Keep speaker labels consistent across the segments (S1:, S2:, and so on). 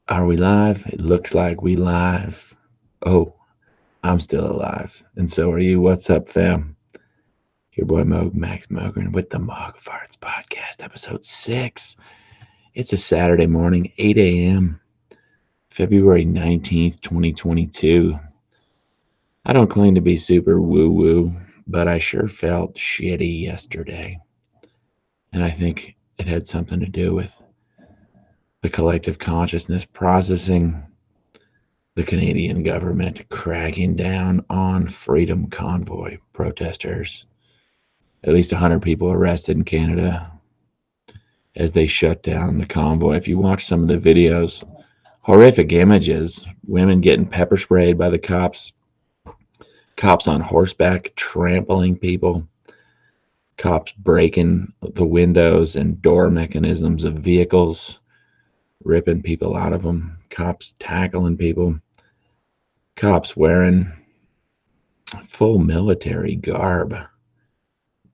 S1: Are we live? It looks like we live. Oh, I'm still alive. And so are you. What's up, fam? Your boy Max Mogren with the MOGFARTS podcast, episode 6. It's a Saturday morning, 8 a.m., February 19th, 2022. I don't claim to be super woo-woo, but I sure felt shitty yesterday. And I think it had something to do with the collective consciousness processing the Canadian government cracking down on Freedom Convoy protesters. At least 100 people arrested in Canada as they shut down the convoy. If you watch some of the videos, horrific images, women getting pepper sprayed by the cops, cops on horseback trampling people, cops breaking the windows and door mechanisms of vehicles, ripping people out of them, cops tackling people, cops wearing full military garb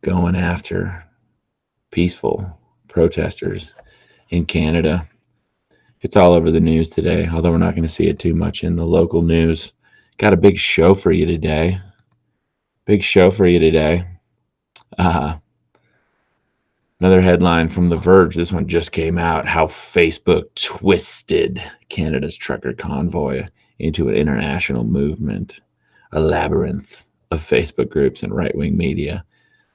S1: going after peaceful protesters in Canada. It's all over the news today, although we're not going to see it too much in the local news. Got a big show for you today. Big show for you today. Uh, Another headline from The Verge. This one just came out. How Facebook twisted Canada's trucker convoy into an international movement. A labyrinth of Facebook groups and right-wing media.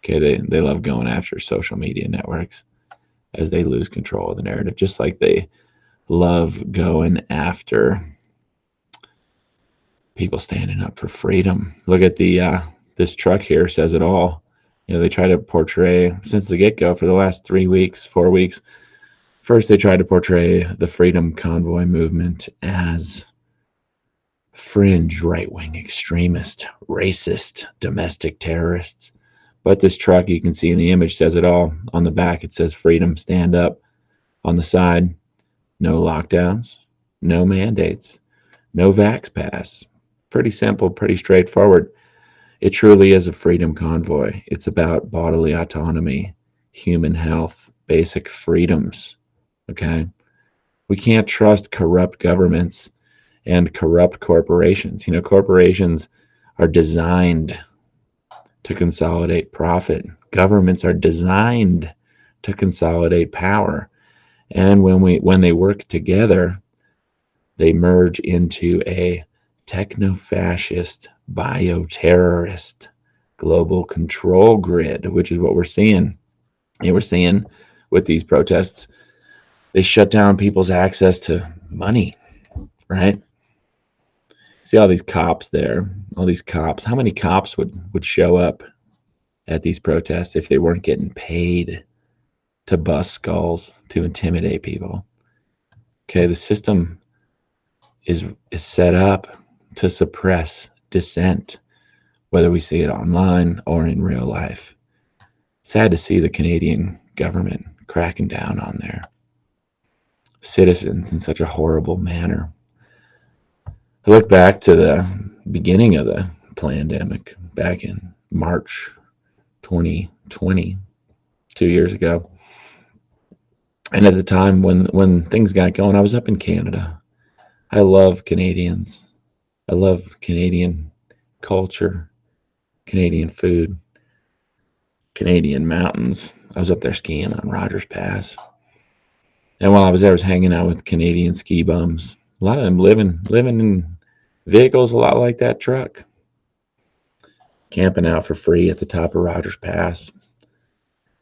S1: Okay, they love going after social media networks as they lose control of the narrative, just like they love going after people standing up for freedom. Look at this truck here says it all. They try to portray since the get-go for the last 3 weeks, 4 weeks. First, they tried to portray the Freedom Convoy movement as fringe right-wing extremist, racist, domestic terrorists. But this truck, you can see in the image, says it all. On the back, it says freedom, stand up. On the side, no lockdowns, no mandates, no vax pass. Pretty simple, pretty straightforward. It truly is a freedom convoy. It's about bodily autonomy, human health, basic freedoms. Okay? We can't trust corrupt governments and corrupt corporations. Corporations are designed to consolidate profit. Governments are designed to consolidate power. And when they work together, they merge into a technofascist, bioterrorist global control grid, which is what we're seeing. We're seeing with these protests, they shut down people's access to money, right? See all these cops there, all these cops. How many cops would show up at these protests if they weren't getting paid to bust skulls, to intimidate people? Okay, the system is set up to suppress dissent, whether we see it online or in real life. Sad to see the Canadian government cracking down on their citizens in such a horrible manner. I look back to the beginning of the pandemic back in March 2020, 2 years ago. And at the time when things got going, I was up in Canada. I love Canadians. I love Canadian culture, Canadian food, Canadian mountains. I was up there skiing on Rogers Pass. And while I was there, I was hanging out with Canadian ski bums. A lot of them living in vehicles a lot like that truck, camping out for free at the top of Rogers Pass.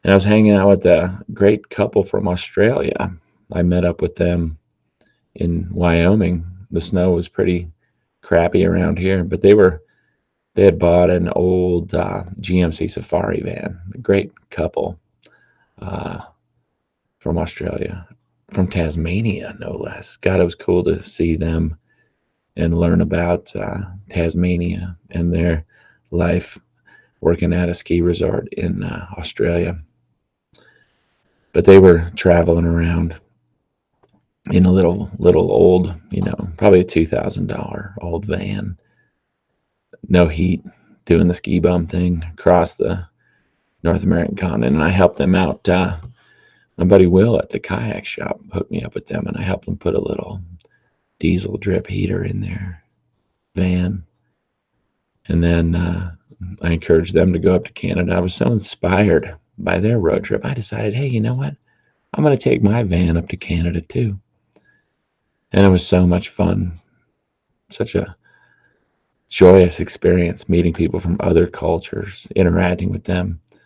S1: And I was hanging out with a great couple from Australia. I met up with them in Wyoming. The snow was pretty crappy around here, but they had bought an old GMC Safari van. A great couple uh, from Australia, from Tasmania, no less. God, it was cool to see them and learn about Tasmania and their life working at a ski resort in Australia. But they were traveling around in a little old, probably a $2,000 old van, no heat, doing the ski bum thing across the North American continent. And I helped them out. My buddy Will at the kayak shop hooked me up with them, and I helped them put a little diesel drip heater in their van. And then I encouraged them to go up to Canada. I was so inspired by their road trip. I decided, hey, you know what? I'm going to take my van up to Canada too. And it was so much fun. Such a joyous experience meeting people from other cultures, interacting with them. I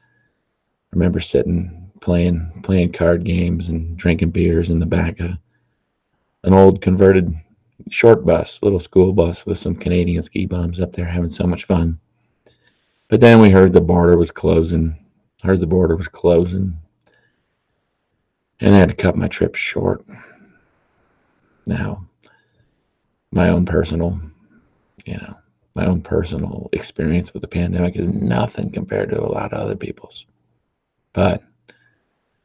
S1: remember sitting playing card games and drinking beers in the back of an old converted short bus, little school bus with some Canadian ski bums up there having so much fun. But then we heard the border was closing. And I had to cut my trip short. Now, my own personal, my own personal experience with the pandemic is nothing compared to a lot of other people's. But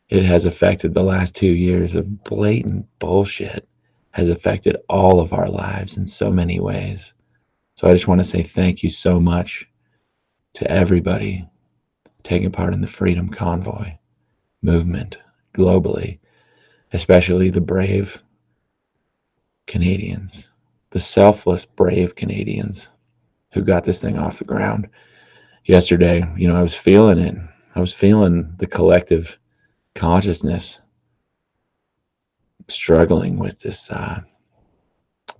S1: it has affected the last 2 years of blatant bullshit, has affected all of our lives in so many ways. So I just want to say thank you so much to everybody taking part in the Freedom Convoy movement globally, especially the brave Canadians, the selfless, brave Canadians who got this thing off the ground. Yesterday, I was feeling it. I was feeling the collective consciousness struggling with this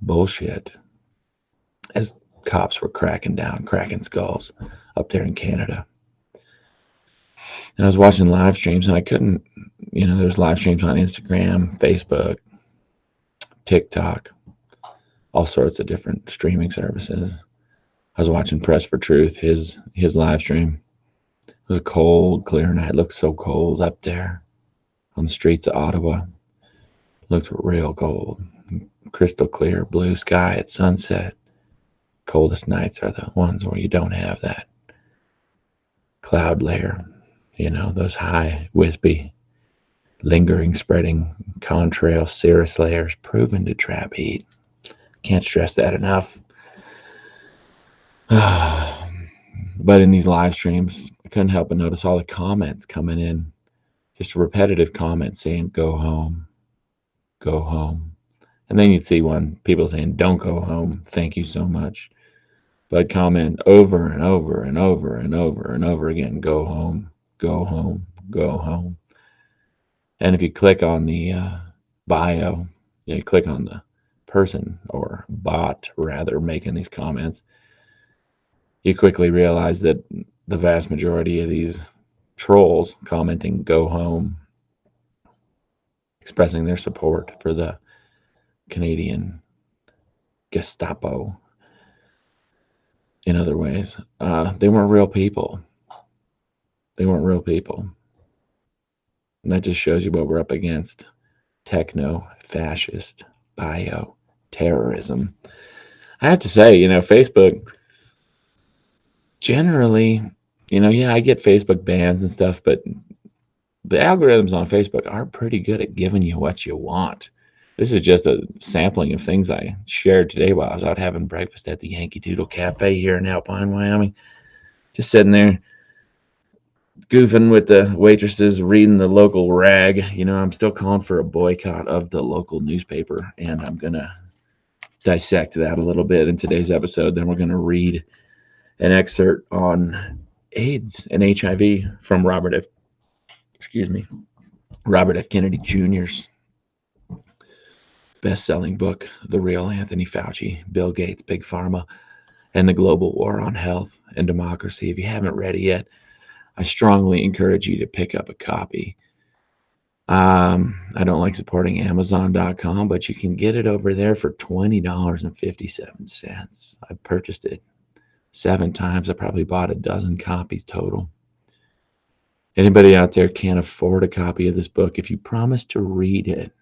S1: bullshit as cops were cracking skulls up there in Canada. And I was watching live streams, and I couldn't, there's live streams on Instagram, Facebook, TikTok, all sorts of different streaming services. I was watching Press for Truth, his live stream. It was a cold, clear night. It looked so cold up there on the streets of Ottawa. It looked real cold. Crystal clear, blue sky at sunset. Coldest nights are the ones where you don't have that cloud layer, those high, wispy, lingering, spreading contrail cirrus layers proven to trap heat. Can't stress that enough. But in these live streams, I couldn't help but notice all the comments coming in. Just repetitive comments saying, go home, go home. And then you'd see people saying, don't go home, thank you so much. But comment over and over and over and over and over again, go home, go home, go home. And if you click on the bio, you click on the person or bot, rather, making these comments, you quickly realize that the vast majority of these trolls commenting go home, expressing their support for the Canadian Gestapo in other ways, they weren't real people. They weren't real people. And that just shows you what we're up against. Techno-fascist bioterrorism. I have to say, Facebook, generally, I get Facebook bans and stuff, but the algorithms on Facebook are pretty good at giving you what you want. This is just a sampling of things I shared today while I was out having breakfast at the Yankee Doodle Cafe here in Alpine, Wyoming. Just sitting there goofing with the waitresses, reading the local rag. I'm still calling for a boycott of the local newspaper, and I'm going to dissect that a little bit in today's episode. Then we're going to read an excerpt on AIDS and HIV from Robert F. Kennedy Jr.'s best-selling book, The Real Anthony Fauci, Bill Gates, Big Pharma, and the Global War on Health and Democracy. If you haven't read it yet, I strongly encourage you to pick up a copy. I don't like supporting Amazon.com, but you can get it over there for $20.57. I've purchased it 7 times. I probably bought a dozen copies total. Anybody out there can't afford a copy of this book, if you promise to read it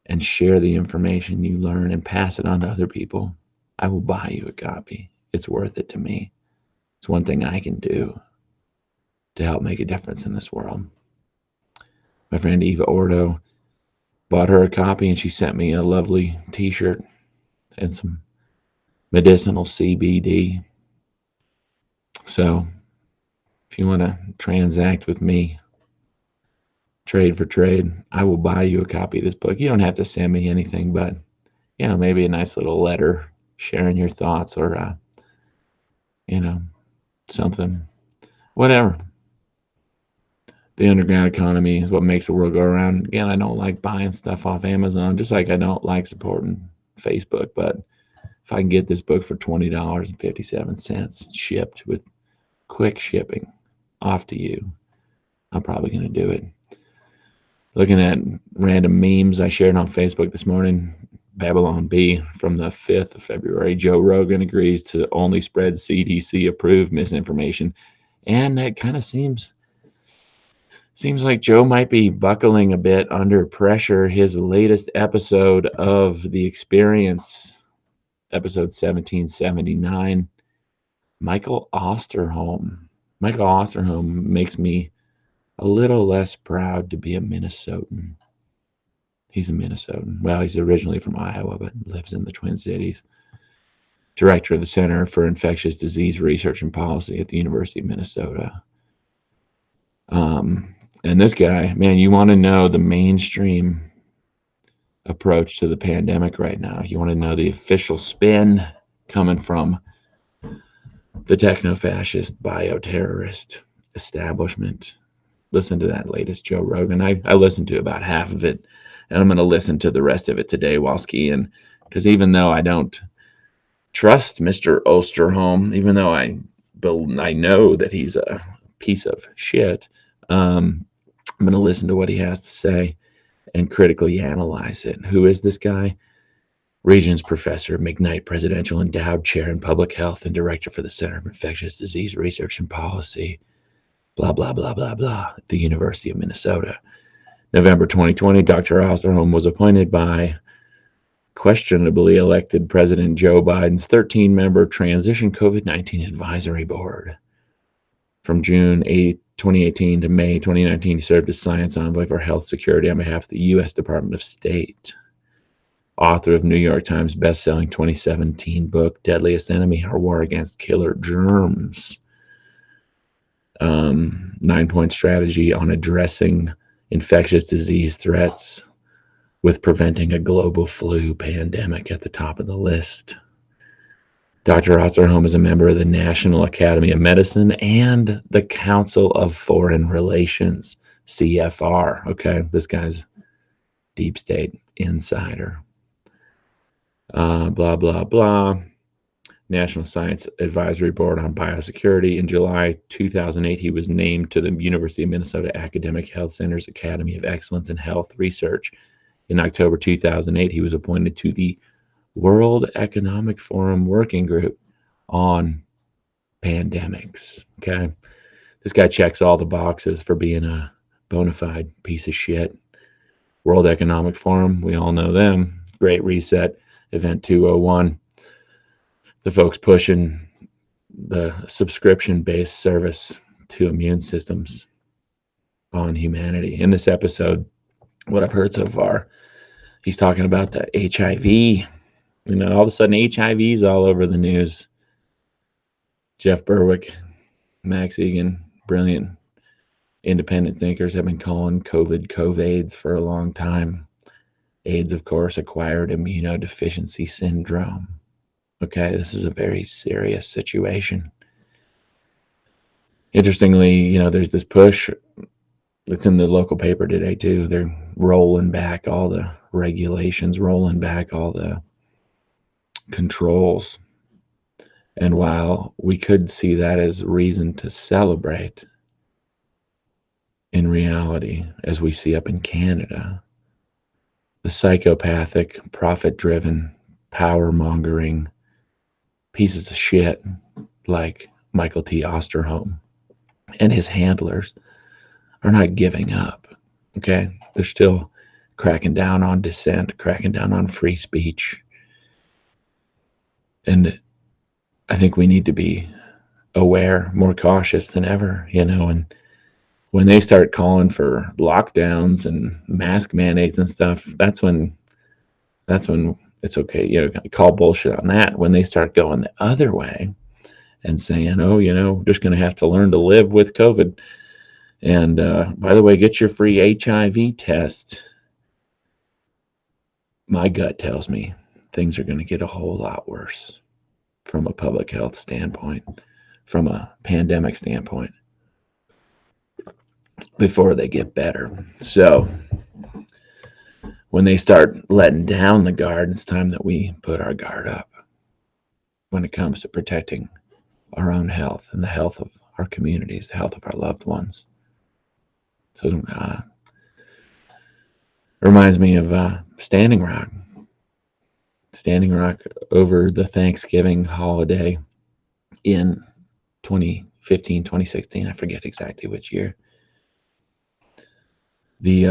S1: and share the information you learn and pass it on to other people, I will buy you a copy. It's worth it to me. It's one thing I can do to help make a difference in this world. My friend Eva Ordo bought her a copy, and she sent me a lovely t-shirt and some medicinal CBD. So if you want to transact with me, trade for trade, I will buy you a copy of this book. You don't have to send me anything, but maybe a nice little letter sharing your thoughts or, you know, something, whatever. The underground economy is what makes the world go around. Again, I don't like buying stuff off Amazon, just like I don't like supporting Facebook. But if I can get this book for $20.57 shipped with quick shipping off to you, I'm probably going to do it. Looking at random memes I shared on Facebook this morning. Babylon B from the 5th of February. Joe Rogan agrees to only spread CDC approved misinformation. And that kind of seems like Joe might be buckling a bit under pressure. His latest episode of The Experience, episode 1779, Michael Osterholm. Michael Osterholm makes me a little less proud to be a Minnesotan. He's a Minnesotan. Well, he's originally from Iowa, but lives in the Twin Cities. Director of the Center for Infectious Disease Research and Policy at the University of Minnesota. And this guy, man, you want to know the mainstream approach to the pandemic right now. You want to know the official spin coming from the technofascist bioterrorist establishment. Listen to that latest Joe Rogan. I listened to about half of it, and I'm going to listen to the rest of it today while skiing, because even though I don't trust Mr. Osterholm, even though I know that he's a piece of shit, I'm going to listen to what he has to say and critically analyze it. Who is this guy? Regents Professor, McKnight Presidential Endowed Chair in Public Health and Director for the Center of Infectious Disease Research and Policy, blah, blah, blah, blah, blah, at the University of Minnesota. November 2020, Dr. Osterholm was appointed by questionably elected President Joe Biden's 13-member Transition COVID-19 Advisory Board. From June 2018 to May 2019, he served as Science Envoy for Health Security on behalf of the U.S. Department of State. Author of New York Times bestselling 2017 book, Deadliest Enemy, Our War Against Killer Germs. 9-point strategy on addressing infectious disease threats with preventing a global flu pandemic at the top of the list. Dr. Osterholm is a member of the National Academy of Medicine and the Council of Foreign Relations, CFR. Okay, this guy's deep state insider. Blah, blah, blah. National Science Advisory Board on Biosecurity. In July 2008, he was named to the University of Minnesota Academic Health Center's Academy of Excellence in Health Research. In October 2008, he was appointed to the World Economic Forum Working Group on Pandemics. Okay. This guy checks all the boxes for being a bona fide piece of shit. World Economic Forum, we all know them. Great Reset, Event 201. The folks pushing the subscription-based service to immune systems on humanity. In this episode, what I've heard so far, he's talking about the HIV. All of a sudden, HIV's all over the news. Jeff Berwick, Max Egan, brilliant independent thinkers have been calling COVID COVAIDS for a long time. AIDS, of course, acquired immunodeficiency syndrome. Okay, this is a very serious situation. Interestingly, there's this push. It's in the local paper today, too. They're rolling back all the regulations, rolling back all the controls. And while we could see that as reason to celebrate, in reality, as we see up in Canada, the psychopathic, profit-driven, power-mongering pieces of shit like Michael T. Osterholm and his handlers are not giving up. Okay? They're still cracking down on dissent, cracking down on free speech. And I think we need to be aware, more cautious than ever, and when they start calling for lockdowns and mask mandates and stuff, that's when it's okay, call bullshit on that. When they start going the other way and saying, just going to have to learn to live with COVID. And by the way, get your free HIV test. My gut tells me things are going to get a whole lot worse from a public health standpoint, from a pandemic standpoint, before they get better. So when they start letting down the guard, it's time that we put our guard up when it comes to protecting our own health and the health of our communities, the health of our loved ones. So it reminds me of Standing Rock. Standing Rock over the Thanksgiving holiday in 2015, 2016, I forget exactly which year. The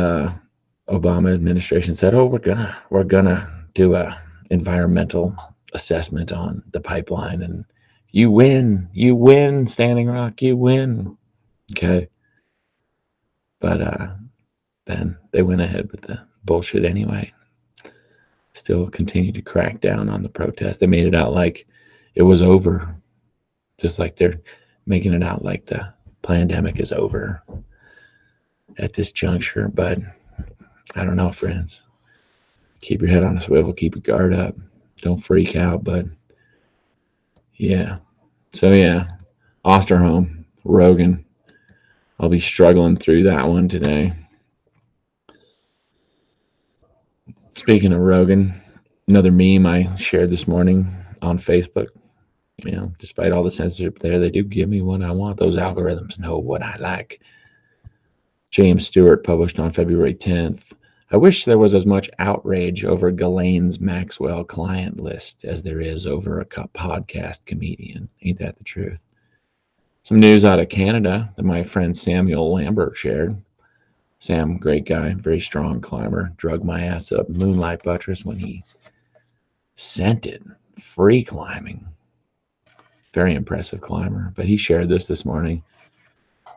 S1: Obama administration said, "Oh, we're gonna do a environmental assessment on the pipeline, and you win, Standing Rock, you win." Okay, but then they went ahead with the bullshit anyway. Still continued to crack down on the protest. They made it out like it was over, just like they're making it out like the pandemic is over at this juncture. But I don't know, friends. Keep your head on a swivel. Keep your guard up. Don't freak out. But yeah. So yeah, Osterholm, Rogan. I'll be struggling through that one today. Speaking of Rogan, another meme I shared this morning on Facebook. You know, despite all the censorship there, they do give me what I want. Those algorithms know what I like. James Stewart published on February 10th. I wish there was as much outrage over Ghislaine's Maxwell client list as there is over a podcast comedian. Ain't that the truth? Some news out of Canada that my friend Samuel Lambert shared. Sam, great guy, very strong climber, drug my ass up Moonlight Buttress when he scented free climbing. Very impressive climber. But he shared this morning.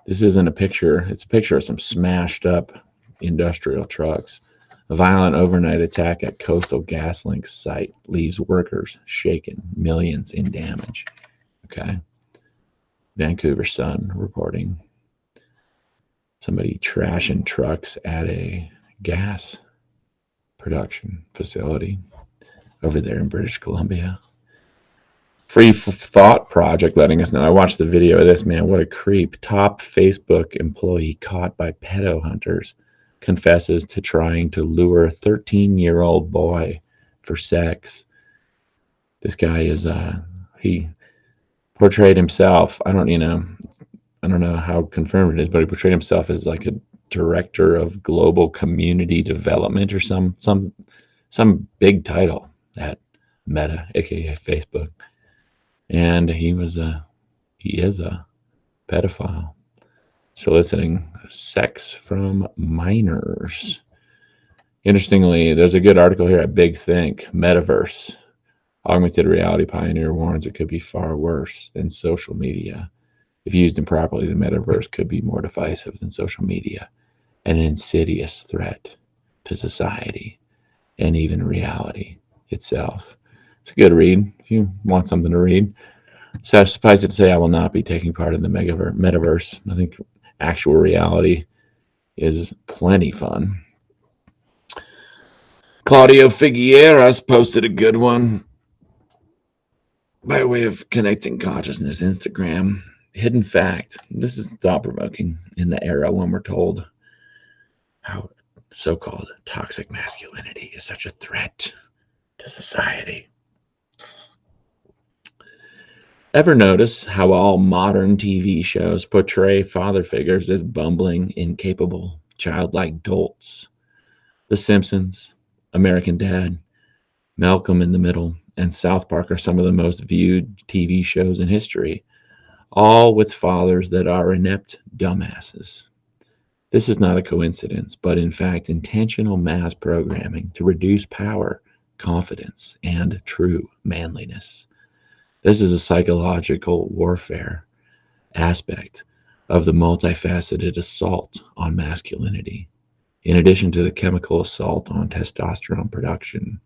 S1: This isn't a picture. It's a picture of some smashed up industrial trucks. A violent overnight attack at Coastal GasLink site leaves workers shaken, millions in damage. Okay. Vancouver Sun reporting somebody trashing trucks at a gas production facility over there in British Columbia. Free Thought Project letting us know. I watched the video of this, man. What a creep. Top Facebook employee caught by pedo hunters confesses to trying to lure a 13-year-old boy for sex. This guy is he portrayed himself. I don't know how confirmed it is, but he portrayed himself as like a director of global community development or some big title at Meta, aka Facebook. And he is a pedophile, soliciting sex from minors. Interestingly, there's a good article here at Big Think. Metaverse. Augmented reality pioneer warns it could be far worse than social media. If used improperly, the metaverse could be more divisive than social media, and an insidious threat to society and even reality itself. It's a good read if you want something to read. So suffice it to say, I will not be taking part in the metaverse. I think actual reality is plenty fun. Claudio Figueras posted a good one by way of connecting consciousness. Instagram. Hidden fact. This is thought-provoking in the era when we're told how so-called toxic masculinity is such a threat to society. Ever notice how all modern TV shows portray father figures as bumbling, incapable, childlike dolts? The Simpsons, American Dad, Malcolm in the Middle, and South Park are some of the most viewed TV shows in history, all with fathers that are inept dumbasses. This is not a coincidence, but in fact intentional mass programming to reduce power, confidence, and true manliness. This is a psychological warfare aspect of the multifaceted assault on masculinity, in addition to the chemical assault on testosterone production.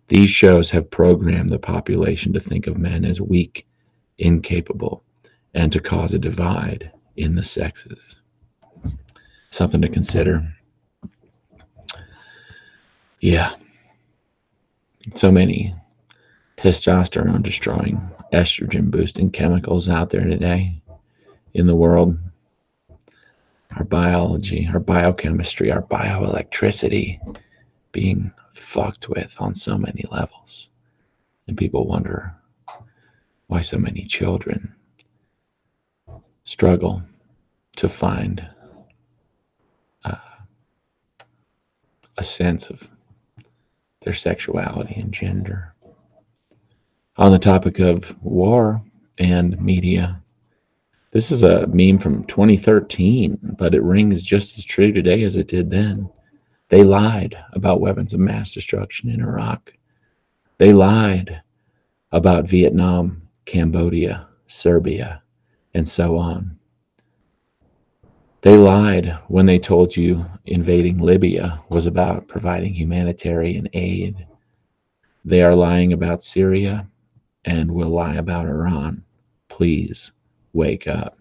S1: These shows have programmed the population to think of men as weak, incapable, and to cause a divide in the sexes. Something to consider. Yeah. So many testosterone destroying, estrogen boosting chemicals out there today in the world. Our biology, our biochemistry, our bioelectricity being fucked with on so many levels. And people wonder why so many children struggle to find a sense of their sexuality and gender. On the topic of war and media, this is a meme from 2013, but it rings just as true today as it did then. They lied about weapons of mass destruction in Iraq. They lied about Vietnam, Cambodia, Serbia, and so on. They lied when they told you invading Libya was about providing humanitarian aid. They are lying about Syria and will lie about Iran. Please wake up.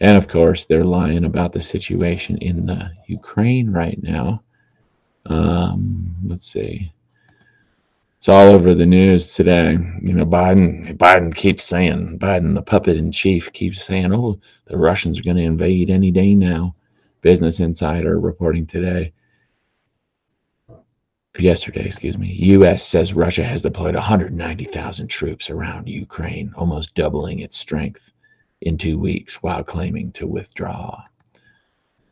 S1: And of course, they're lying about the situation in the Ukraine right now. Let's see. It's all over the news today. You know, Biden keeps saying, Biden, the puppet in chief, keeps saying, oh, the Russians are going to invade any day now. Business Insider reporting yesterday, U.S. says Russia has deployed 190,000 troops around Ukraine, almost doubling its strength in 2 weeks while claiming to withdraw.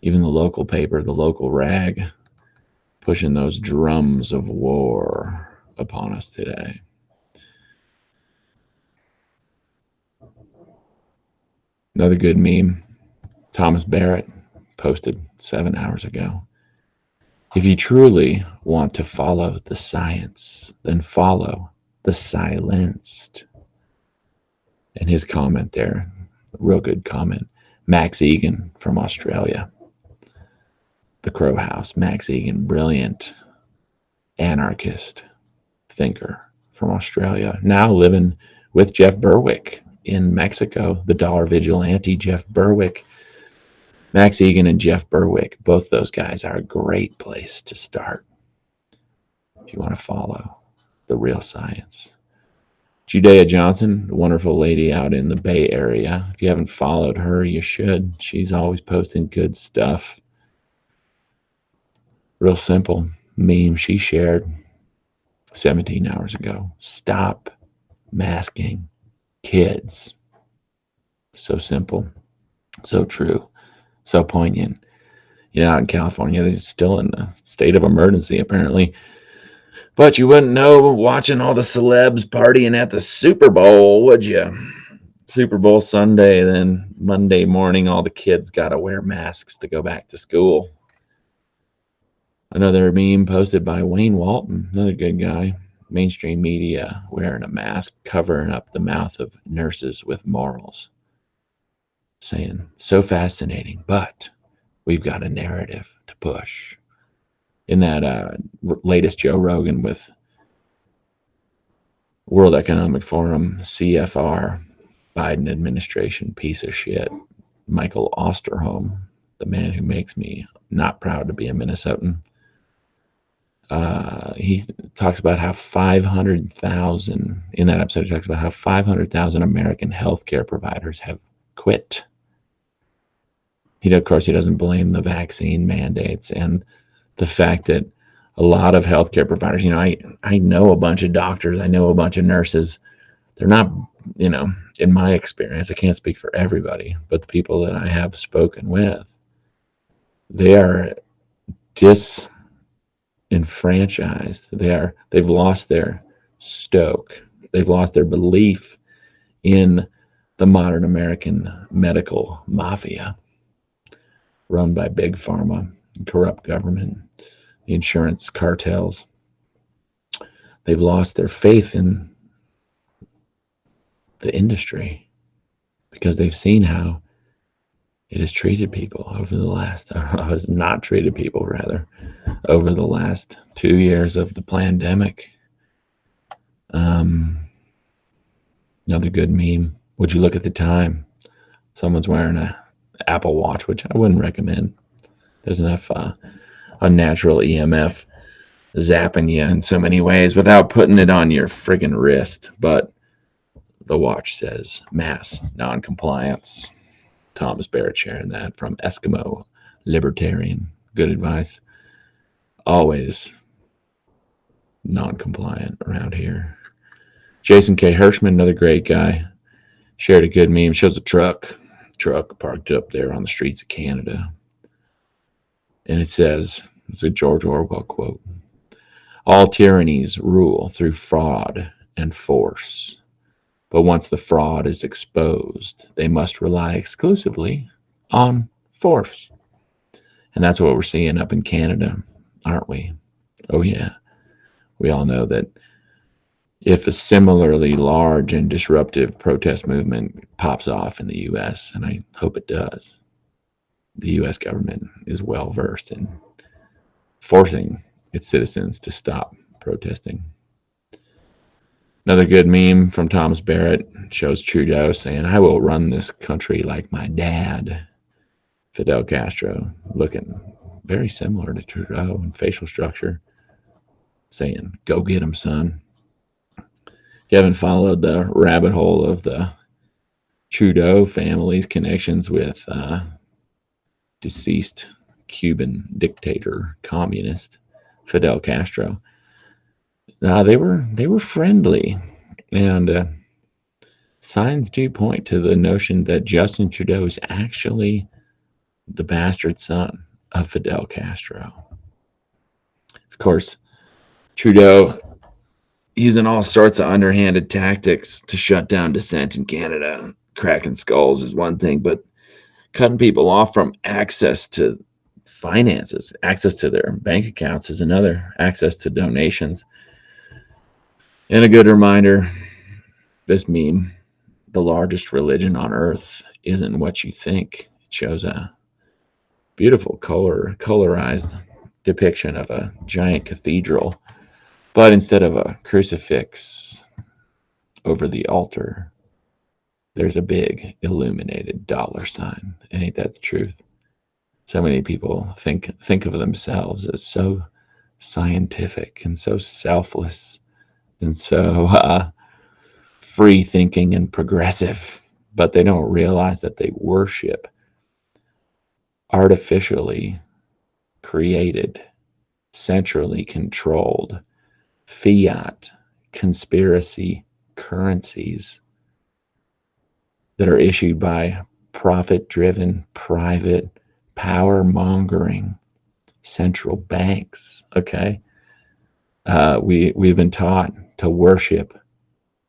S1: Even the local paper, the local rag, pushing those drums of war upon us today. Another good meme, Thomas Barrett posted 7 hours ago. If you truly want to follow the science, then follow the silenced. And his comment there, a real good comment. Max Egan from Australia, the Crow House. Max Egan, brilliant anarchist thinker from Australia, now living with Jeff Berwick in Mexico, the dollar vigilante Jeff Berwick. Max Egan and Jeff Berwick, both those guys are a great place to start if you want to follow the real science. Judea Johnson, a wonderful lady out in the Bay Area. If you haven't followed her, you should. She's always posting good stuff. Real simple meme she shared 17 hours ago. Stop masking kids. So simple, so true, so poignant. You know, out in California, they're still in a state of emergency, apparently. But you wouldn't know watching all the celebs partying at the Super Bowl, would you? Super Bowl Sunday, then Monday morning, all the kids got to wear masks to go back to school. Another meme posted by Wayne Walton, another good guy. Mainstream media wearing a mask, covering up the mouth of nurses with morals. Saying, so fascinating, but we've got a narrative to push. In that latest Joe Rogan with World Economic Forum, CFR, Biden administration, piece of shit, Michael Osterholm, the man who makes me not proud to be a Minnesotan. He talks about how 500,000, in that episode, he talks about how 500,000 American healthcare providers have quit. Of course, he doesn't blame the vaccine mandates and the fact that a lot of healthcare providers, you know, I know a bunch of doctors, I know a bunch of nurses. They're not, you know, in my experience, I can't speak for everybody, but the people that I have spoken with, they are disenfranchised. They've lost their stoke. They've lost their belief in the modern American medical mafia run by big pharma, corrupt government, the insurance cartels. They've lost their faith in the industry because they've seen how it has treated people over the last, has not treated people rather, over the last 2 years of the pandemic. Another good meme. Would you look at the time? Someone's wearing a Apple Watch, which I wouldn't recommend. There's enough unnatural EMF zapping you in so many ways without putting it on your friggin' wrist. But the watch says mass non-compliance. Thomas Barrett sharing that from Eskimo Libertarian. Good advice. Always non-compliant around here. Jason K. Hirschman, another great guy, shared a good meme. Shows a truck parked up there on the streets of Canada. And it says, it's a George Orwell quote, all tyrannies rule through fraud and force. But once the fraud is exposed, they must rely exclusively on force. And that's what we're seeing up in Canada, aren't we? Oh, yeah. We all know that if a similarly large and disruptive protest movement pops off in the U.S., and I hope it does, the U.S. government is well versed in forcing its citizens to stop protesting. Another good meme from Thomas Barrett shows Trudeau saying, I will run this country like my dad. Fidel Castro, looking very similar to Trudeau in facial structure, saying, go get him, son. If you haven't followed the rabbit hole of the Trudeau family's connections with deceased Cuban dictator, communist Fidel Castro, they were friendly, and signs do point to the notion that Justin Trudeau is actually the bastard son of Fidel Castro. Of course, Trudeau using all sorts of underhanded tactics to shut down dissent in Canada. Cracking skulls is one thing, but cutting people off from access to finances, access to their bank accounts is another, access to donations. And a good reminder, this meme, the largest religion on earth isn't what you think. It shows a beautiful colorized depiction of a giant cathedral, but instead of a crucifix over the altar, there's a big illuminated dollar sign. Ain't that the truth? So many people think of themselves as so scientific and so selfless and so free thinking and progressive, but they don't realize that they worship artificially created, centrally controlled fiat conspiracy currencies that are issued by profit-driven, private, power-mongering central banks. Okay, we've been taught to worship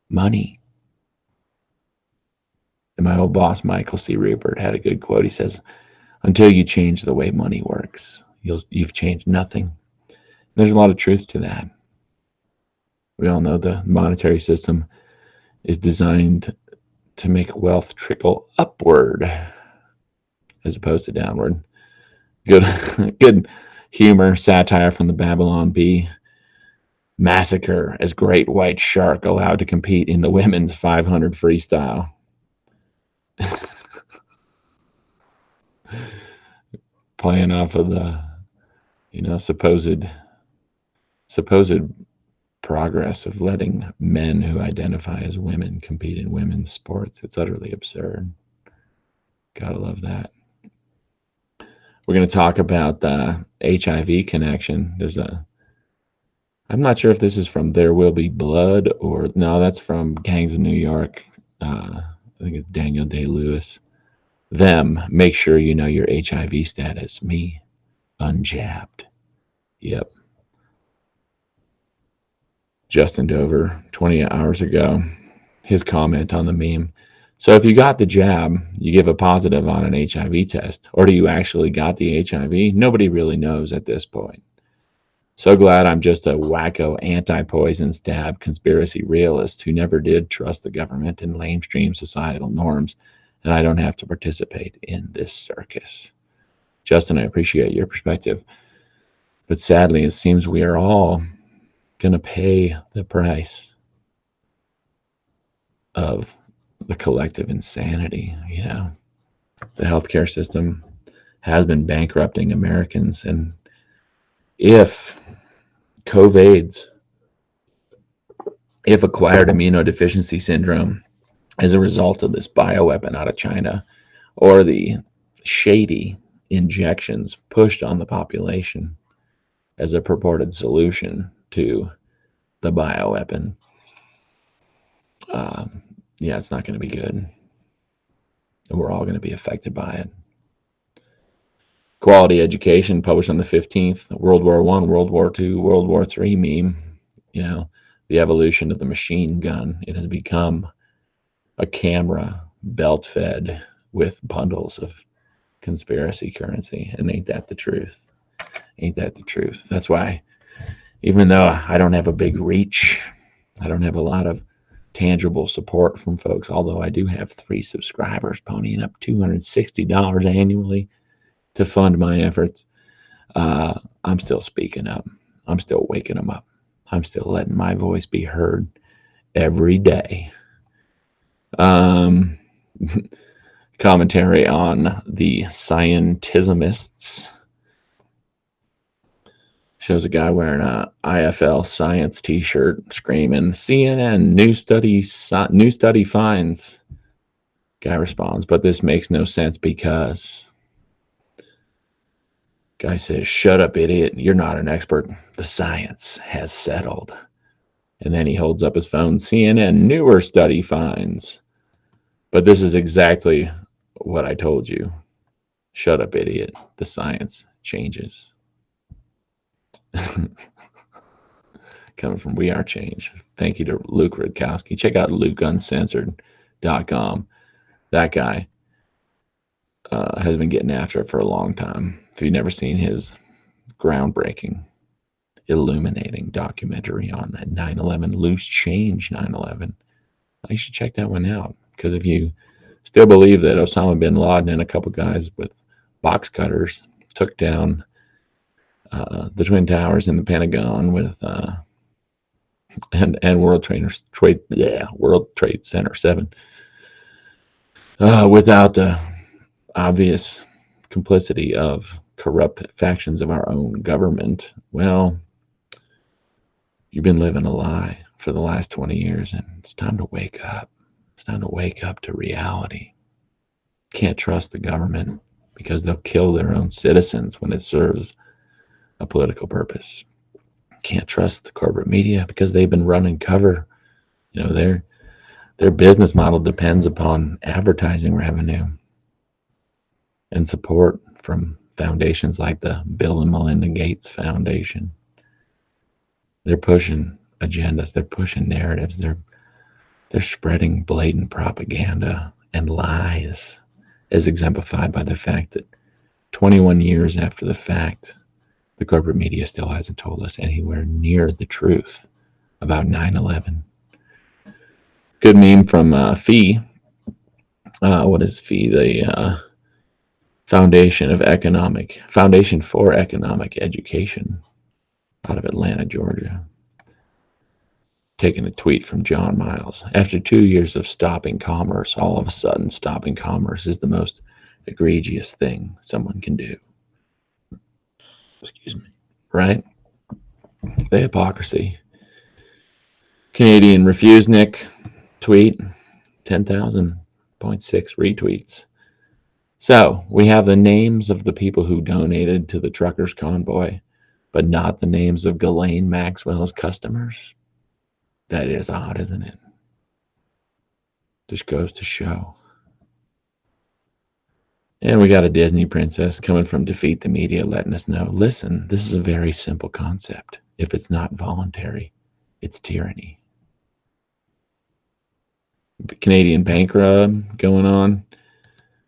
S1: money. And my old boss, Michael C. Rupert, had a good quote. He says, "Until you change the way money works, you've changed nothing." There's a lot of truth to that. We all know the monetary system is designed to make wealth trickle upward as opposed to downward. Good humor, satire from the Babylon Bee. Massacre as great white shark allowed to compete in the women's 500 freestyle. Playing off of the, supposed progress of letting men who identify as women compete in women's sports. It's utterly absurd. Gotta love that. We're going to talk about the HIV connection. I'm not sure if this is from There Will Be Blood or, no, that's from Gangs of New York. I think it's Daniel Day-Lewis. Them, make sure you know your HIV status. Me, unjabbed. Yep. Justin Dover, 20 hours ago, his comment on the meme. So if you got the jab, you give a positive on an HIV test, or do you actually got the HIV? Nobody really knows at this point. So glad I'm just a wacko anti-poison stab conspiracy realist who never did trust the government and lamestream societal norms, and I don't have to participate in this circus. Justin, I appreciate your perspective, but sadly it seems we are all going to pay the price of the collective insanity. The healthcare system has been bankrupting Americans, and if COVAIDS, if acquired immunodeficiency syndrome as a result of this bioweapon out of China, or the shady injections pushed on the population as a purported solution to the bioweapon, yeah, it's not going to be good. And we're all going to be affected by it. Quality Education, published on the 15th, World War I, World War II, World War III meme, the evolution of the machine gun. It has become a camera belt fed with bundles of conspiracy currency. And ain't that the truth? Ain't that the truth? That's why, even though I don't have a big reach, I don't have a lot of tangible support from folks, although I do have 3 subscribers ponying up $260 annually to fund my efforts, I'm still speaking up. I'm still waking them up. I'm still letting my voice be heard every day. Commentary on the scientismists. Shows a guy wearing a IFL science t-shirt screaming, CNN, new study finds. Guy responds, but this makes no sense because... Guy says, shut up, idiot. You're not an expert. The science has settled. And then he holds up his phone. CNN, newer study finds. But this is exactly what I told you. Shut up, idiot. The science changes. Coming from We Are Change. Thank you to Luke Rudkowski. Check out LukeUncensored.com. That guy has been getting after it for a long time. If you've never seen his groundbreaking, illuminating documentary on that 9/11, loose change 9/11, you should check that one out. Because if you still believe that Osama bin Laden and a couple guys with box cutters took down the Twin Towers in the Pentagon with and World Trade Center 7 without the obvious complicity of corrupt factions of our own government, well, you've been living a lie for the last 20 years, and it's time to wake up. It's time to wake up to reality. Can't trust the government because they'll kill their own citizens when it serves a political purpose. Can't trust the corporate media because they've been running cover. Their business model depends upon advertising revenue and support from foundations like the Bill and Melinda Gates Foundation. They're pushing agendas. They're pushing narratives. They're spreading blatant propaganda and lies, as exemplified by the fact that 21 years after the fact, the corporate media still hasn't told us anywhere near the truth about 9/11. Good meme from FEE. What is FEE? The Foundation for Economic Education out of Atlanta, Georgia. Taking a tweet from John Miles. After 2 years of stopping commerce, all of a sudden stopping commerce is the most egregious thing someone can do. Excuse me. Right? The hypocrisy. Canadian Refusenick tweet, 10,000.6 retweets. So we have the names of the people who donated to the truckers' convoy, but not the names of Ghislaine Maxwell's customers. That is odd, isn't it? Just goes to show. And we got a Disney princess coming from Defeat the Media letting us know, listen, this is a very simple concept. If it's not voluntary, it's tyranny. Canadian bank run going on.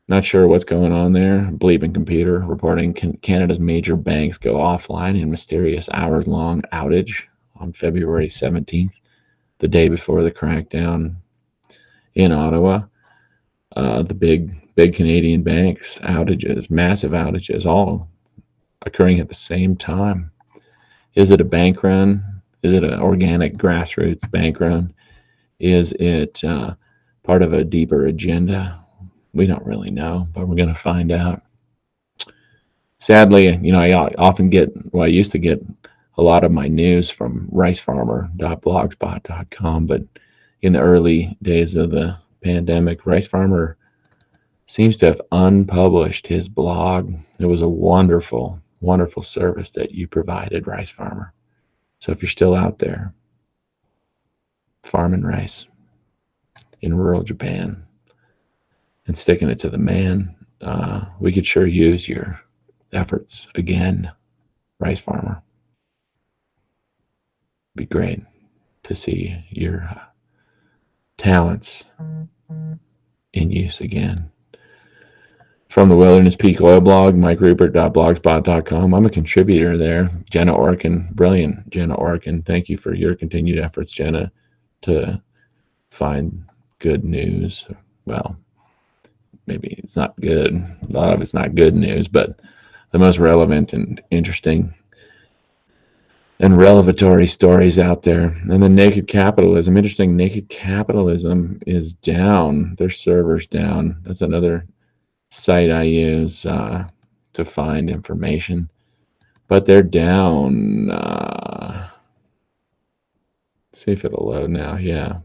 S1: Not sure what's going on there. Bleeping Computer reporting Canada's major banks go offline in mysterious hours-long outage on February 17th, the day before the crackdown in Ottawa. The big Canadian banks outages, massive outages, all occurring at the same time. Is it a bank run? Is it an organic grassroots bank run? Is it part of a deeper agenda? We don't really know, but we're going to find out. Sadly, I often I used to get a lot of my news from ricefarmer.blogspot.com, but in the early days of the pandemic, Rice Farmer seems to have unpublished his blog. It was a wonderful, wonderful service that you provided, Rice Farmer. So if you're still out there farming rice in rural Japan and sticking it to the man, we could sure use your efforts again, Rice Farmer. Be great to see your talents in use again. From the Wilderness Peak Oil blog, MikeRupert.blogspot.com. I'm a contributor there. Jenna Orkin, brilliant Jenna Orkin. Thank you for your continued efforts, Jenna, to find good news. Well, maybe it's not good. A lot of it's not good news, but the most relevant and interesting and revelatory stories out there. And then Naked Capitalism. Interesting, Naked Capitalism is down. Their server's down. That's another site I use to find information, but they're down. See if it'll load now. Yeah.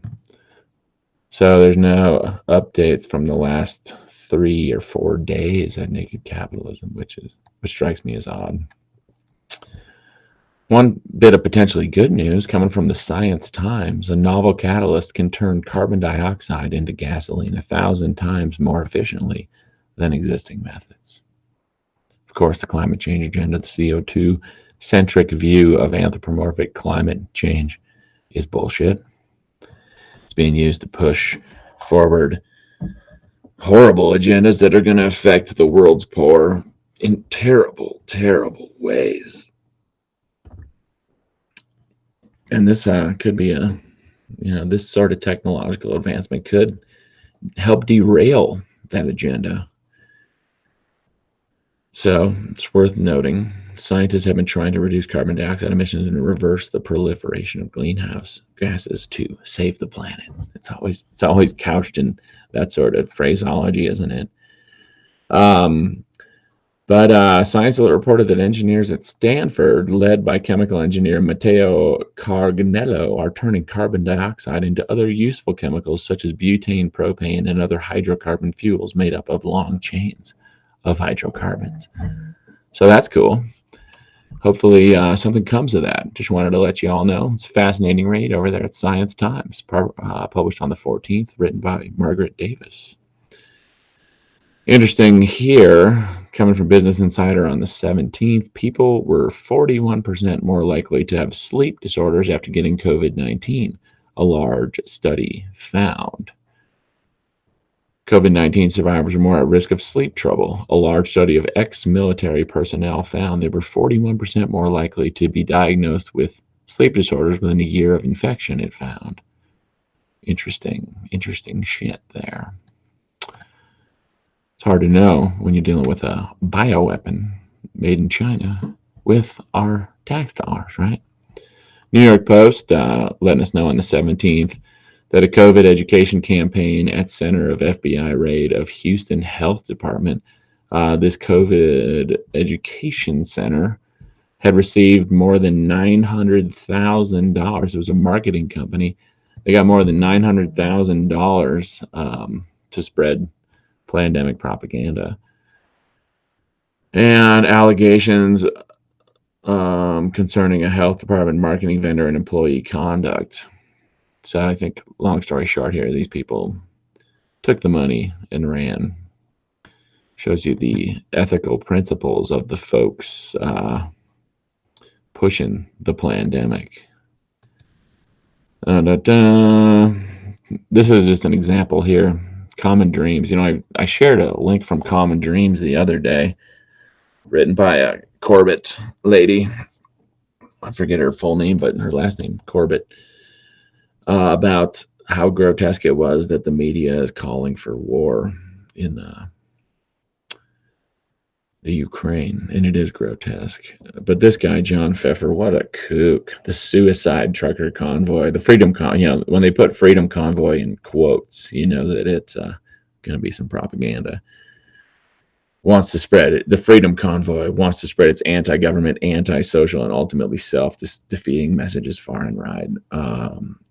S1: So there's no updates from the last 3 or 4 days at Naked Capitalism, which strikes me as odd. One bit of potentially good news coming from the Science Times: a novel catalyst can turn carbon dioxide into gasoline 1,000 times more efficiently than existing methods. Of course, the climate change agenda, the CO2-centric view of anthropomorphic climate change, is bullshit. It's being used to push forward horrible agendas that are going to affect the world's poor in terrible, terrible ways. And this could be this sort of technological advancement could help derail that agenda. So it's worth noting, scientists have been trying to reduce carbon dioxide emissions and reverse the proliferation of greenhouse gases to save the planet. It's always couched in that sort of phraseology, isn't it? But Science reported that engineers at Stanford, led by chemical engineer Matteo Carganello, are turning carbon dioxide into other useful chemicals such as butane, propane, and other hydrocarbon fuels made up of long chains of hydrocarbons. So that's cool. Hopefully something comes of that. Just wanted to let you all know. It's a fascinating read over there at Science Times, published on the 14th, written by Margaret Davis. Interesting here, coming from Business Insider on the 17th, people were 41% more likely to have sleep disorders after getting COVID-19, a large study found. COVID-19 survivors are more at risk of sleep trouble. A large study of ex-military personnel found they were 41% more likely to be diagnosed with sleep disorders within a year of infection, it found. Interesting shit there. It's hard to know when you're dealing with a bioweapon made in China with our tax dollars, right? New York Post letting us know on the 17th that a COVID education campaign at center of FBI raid of Houston Health Department, this COVID education center had received more than $900,000. It was a marketing company. They got more than $900,000 to spread pandemic propaganda. And allegations concerning a health department marketing vendor and employee conduct. So I think, long story short here, these people took the money and ran. Shows you the ethical principles of the folks pushing the pandemic. This is just an example here. Common Dreams. I shared a link from Common Dreams the other day, written by a Corbett lady. I forget her full name, but her last name, Corbett. About how grotesque it was that the media is calling for war in the Ukraine, and it is grotesque. But this guy, John Pfeffer, what a kook. The suicide trucker convoy, the Freedom Convoy, when they put Freedom Convoy in quotes, that it's going to be some propaganda. wants to spread it. The Freedom Convoy wants to spread its anti-government, anti-social, and ultimately self-defeating messages far and wide.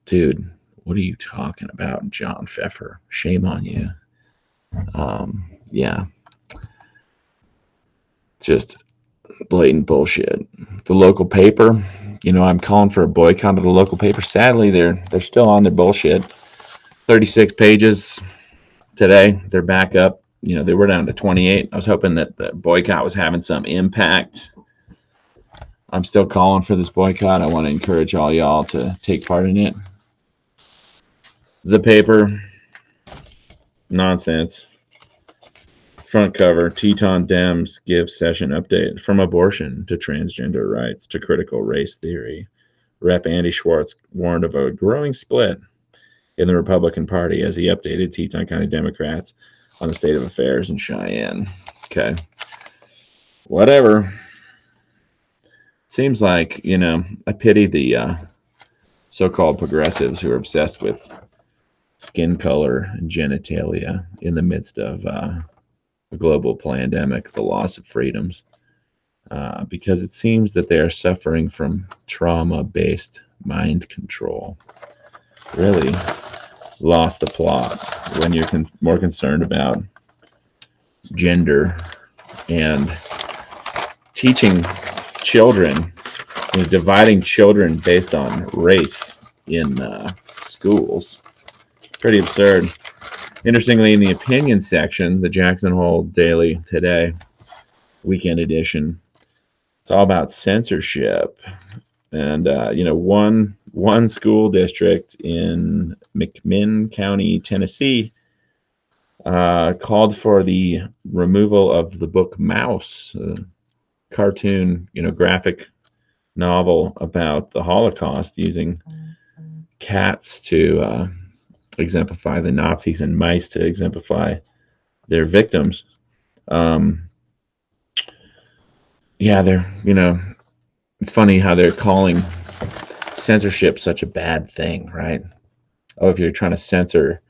S1: Dude, what are you talking about, John Pfeffer? Shame on you. Yeah, just blatant bullshit. The local paper, I'm calling for a boycott of the local paper. Sadly, they're still on their bullshit. 36 pages today. They're back up. They were down to 28. I was hoping that the boycott was having some impact. I'm still calling for this boycott. I want to encourage all y'all to take part in it. The paper, nonsense. Front cover, Teton Dems give session update. From abortion to transgender rights to critical race theory. Rep. Andy Schwartz warned of a growing split in the Republican Party as he updated Teton County Democrats on the state of affairs in Cheyenne. Okay. Whatever. Seems like, I pity the so-called progressives who are obsessed with skin color and genitalia in the midst of a global pandemic, the loss of freedoms, because it seems that they are suffering from trauma-based mind control. Really lost the plot when you're more concerned about gender and teaching children, dividing children based on race in schools. Pretty absurd. Interestingly, in the opinion section, the Jackson Hole Daily Today, weekend edition, it's all about censorship. And, one school district in McMinn County, Tennessee, called for the removal of the book Mouse, a cartoon, graphic novel about the Holocaust, using cats to exemplify the Nazis and mice to exemplify their victims. It's funny how they're calling censorship such a bad thing, right? Oh, if you're trying to censor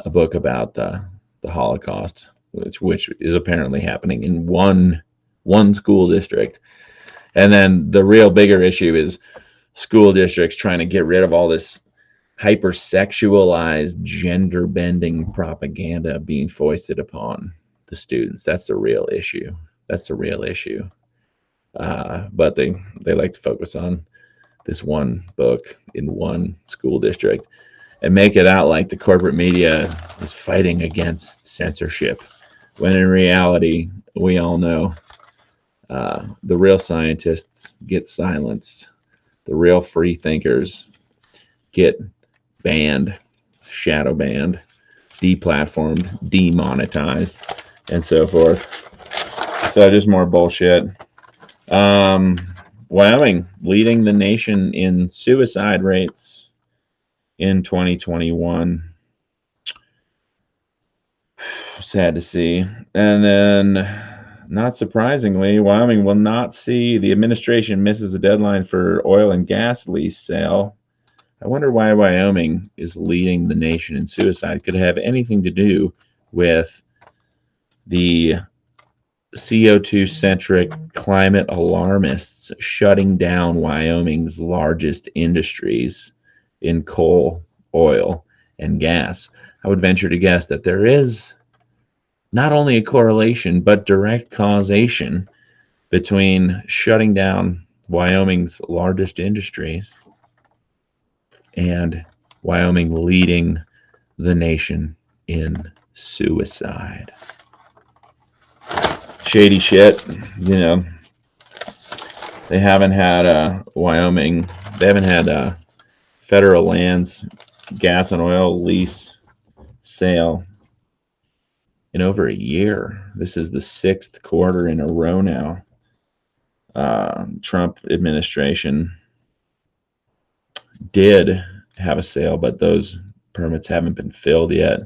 S1: a book about the Holocaust, which is apparently happening in one school district. And then the real bigger issue is school districts trying to get rid of all this hypersexualized, gender-bending propaganda being foisted upon the students. That's the real issue. But they like to focus on this one book in one school district and make it out like the corporate media is fighting against censorship, when in reality, we all know the real scientists get silenced. The real free thinkers get banned, shadow banned, deplatformed, demonetized, and so forth. So just more bullshit. Wyoming leading the nation in suicide rates in 2021. Sad to see. And then, not surprisingly, Wyoming will not see, the administration misses the deadline for oil and gas lease sale. I wonder why Wyoming is leading the nation in suicide. Could it have anything to do with the CO2-centric climate alarmists shutting down Wyoming's largest industries in coal, oil, and gas? I would venture to guess that there is not only a correlation, but direct causation between shutting down Wyoming's largest industries and Wyoming leading the nation in suicide. Shady shit. They haven't had Wyoming, they haven't had federal lands gas and oil lease sale in over a year. This is the 6th quarter in a row now. Trump administration did have a sale, but those permits haven't been filled yet.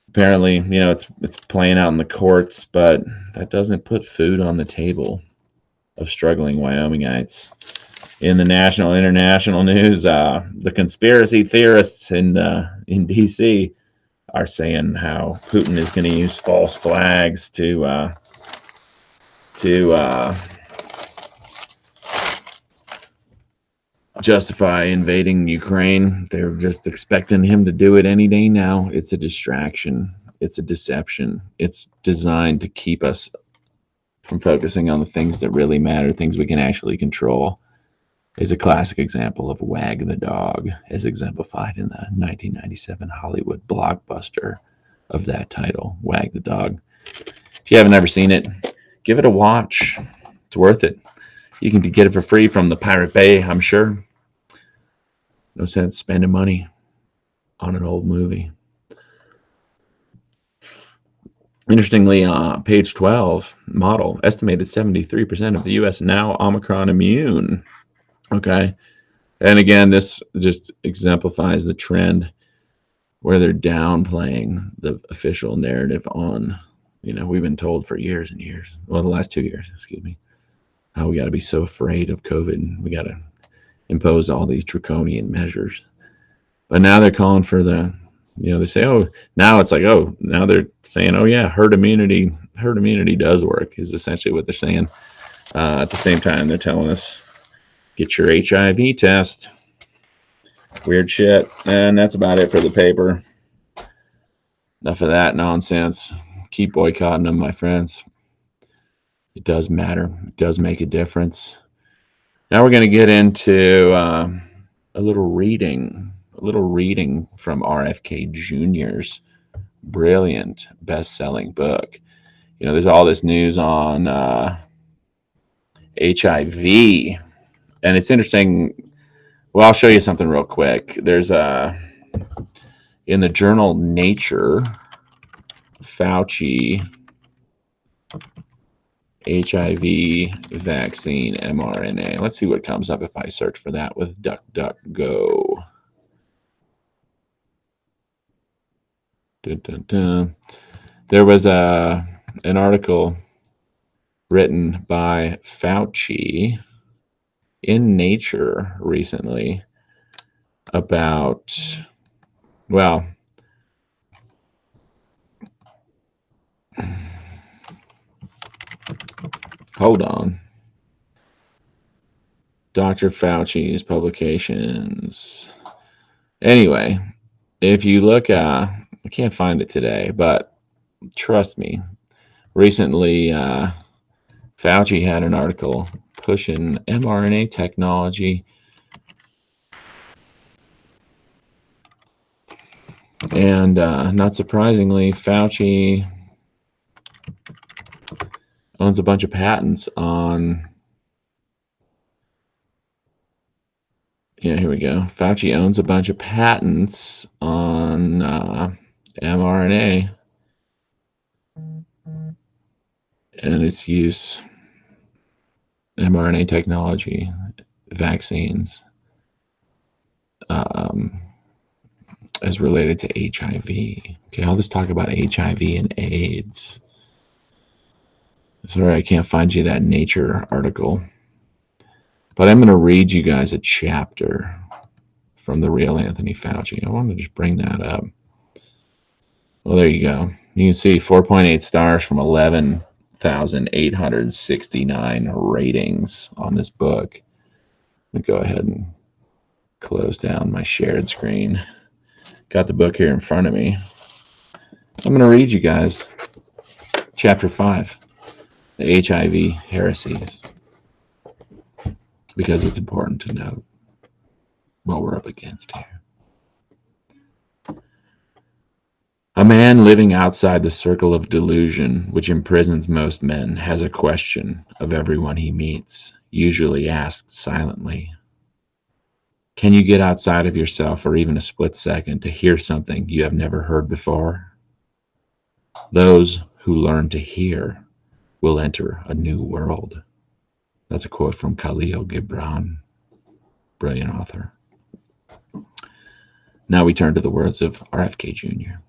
S1: Apparently, it's playing out in the courts, but that doesn't put food on the table of struggling Wyomingites. In the national, international news, the conspiracy theorists in D.C. are saying how Putin is going to use false flags to justify invading Ukraine. They're just expecting him to do it any day now. It's a distraction. It's a deception. It's designed to keep us from focusing on the things that really matter, things we can actually control. It's a classic example of Wag the Dog, as exemplified in the 1997 Hollywood blockbuster of that title, Wag the Dog. If you haven't ever seen it, give it a watch. It's worth it. You can get it for free from the Pirate Bay, I'm sure. No sense spending money on an old movie. Interestingly, page 12, model, estimated 73% of the U.S. now Omicron immune. Okay. And again, this just exemplifies the trend where they're downplaying the official narrative on, we've been told for years and years, well, the last 2 years, excuse me, how we got to be so afraid of COVID and we got to impose all these draconian measures. But now they're calling for they say, now it's like, now they're saying, yeah, herd immunity does work, is essentially what they're saying. At the same time, they're telling us, get your HIV test. Weird shit. And that's about it for the paper. Enough of that nonsense. Keep boycotting them, my friends. It does matter. It does make a difference. Now we're going to get into a little reading from RFK Jr.'s brilliant best-selling book. There's all this news on HIV, and it's interesting. Well, I'll show you something real quick. There's in the journal Nature, Fauci HIV vaccine mRNA. Let's see what comes up if I search for that with DuckDuckGo. Dun, dun, dun. There was an article written by Fauci in Nature recently about, well, hold on. Dr. Fauci's publications. Anyway, if you look at, I can't find it today, but trust me, recently Fauci had an article pushing mRNA technology, and not surprisingly, Fauci owns a bunch of patents on, here we go. Fauci owns a bunch of patents on mRNA and its use, mRNA technology, vaccines, as related to HIV. Okay, I'll just talk about HIV and AIDS. Sorry, I can't find you that Nature article, but I'm going to read you guys a chapter from the Real Anthony Fauci. I want to just bring that up. Well, there you go. You can see 4.8 stars from 11,869 ratings on this book. Let me go ahead and close down my shared screen. Got the book here in front of me. I'm going to read you guys chapter 5, the HIV heresies, because it's important to note what we're up against here. A man living outside the circle of delusion which imprisons most men has a question of everyone he meets, usually asked silently. Can you get outside of yourself for even a split second to hear something you have never heard before? Those who learn to hear will enter a new world. That's a quote from Khalil Gibran, brilliant author. Now we turn to the words of RFK Jr.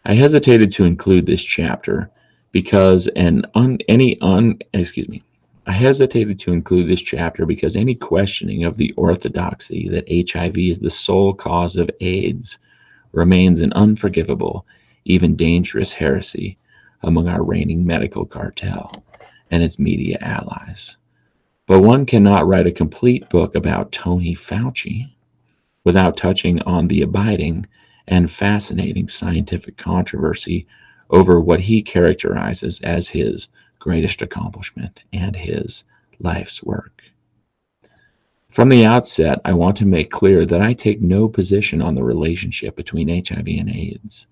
S1: I hesitated to include this chapter because any questioning of the orthodoxy that HIV is the sole cause of AIDS remains an unforgivable, even dangerous heresy among our reigning medical cartel and its media allies. But one cannot write a complete book about Tony Fauci without touching on the abiding and fascinating scientific controversy over what he characterizes as his greatest accomplishment and his life's work. From the outset, I want to make clear that I take no position on the relationship between HIV and AIDS.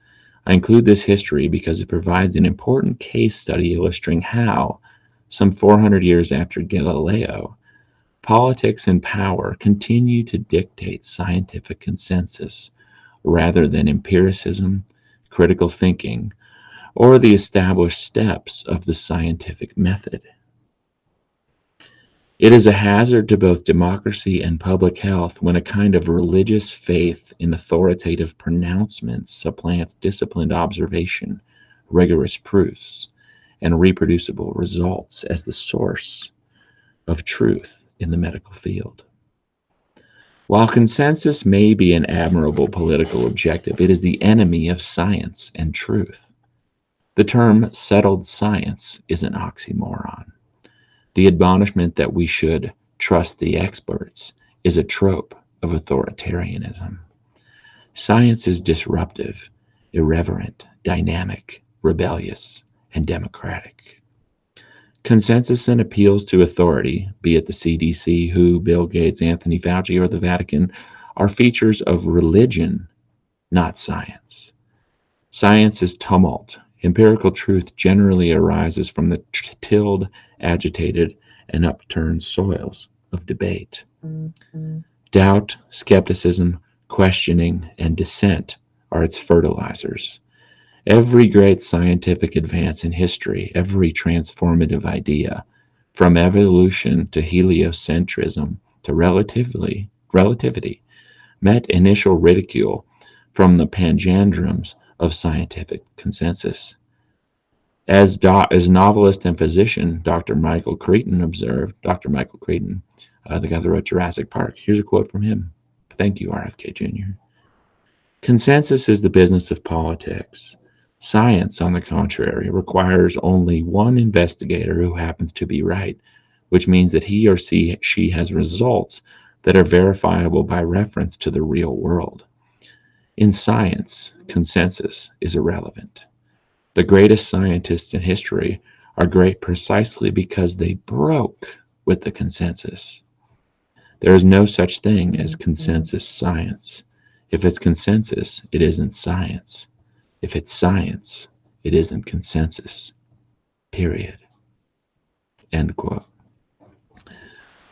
S1: I include this history because it provides an important case study illustrating how, some 400 years after Galileo, politics and power continue to dictate scientific consensus rather than empiricism, critical thinking, or the established steps of the scientific method. It is a hazard to both democracy and public health when a kind of religious faith in authoritative pronouncements supplants disciplined observation, rigorous proofs, and reproducible results as the source of truth in the medical field. While consensus may be an admirable political objective, it is the enemy of science and truth. The term settled science is an oxymoron. The admonishment that we should trust the experts is a trope of authoritarianism. Science is disruptive, irreverent, dynamic, rebellious, and democratic. Consensus and appeals to authority, be it the CDC, WHO, Bill Gates, Anthony Fauci, or the Vatican, are features of religion, not science. Science is tumult. Empirical truth generally arises from the tilled, agitated, and upturned soils of debate. Doubt, skepticism, questioning, and dissent are its fertilizers. Every great scientific advance in history, every transformative idea, from evolution to heliocentrism to relativity, met initial ridicule from the panjandrums of scientific consensus. As novelist and physician Dr. Michael Crichton observed, Dr. Michael Crichton, the guy that wrote Jurassic Park, here's a quote from him. Thank you, RFK Jr. Consensus is the business of politics. Science, on the contrary, requires only one investigator who happens to be right, which means that he or she has results that are verifiable by reference to the real world. In science, consensus is irrelevant. The greatest scientists in history are great precisely because they broke with the consensus. There is no such thing as consensus science. If it's consensus, it isn't science. If it's science, it isn't consensus. Period. End quote.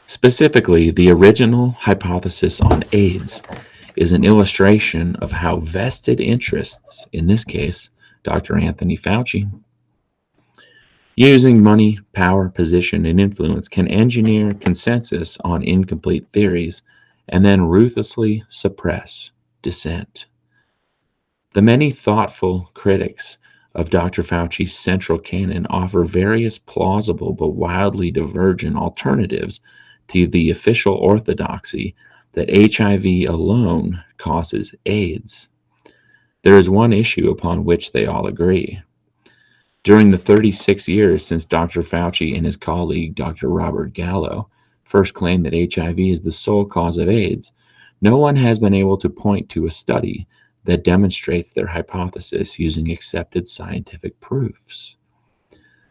S1: Specifically, the original hypothesis on AIDS is an illustration of how vested interests, in this case, Dr. Anthony Fauci, using money, power, position, and influence, can engineer consensus on incomplete theories and then ruthlessly suppress dissent. The many thoughtful critics of Dr. Fauci's central canon offer various plausible but wildly divergent alternatives to the official orthodoxy that HIV alone causes AIDS. There is one issue upon which they all agree. During the 36 years since Dr. Fauci and his colleague Dr. Robert Gallo first claimed that HIV is the sole cause of AIDS, no one has been able to point to a study that demonstrates their hypothesis using accepted scientific proofs.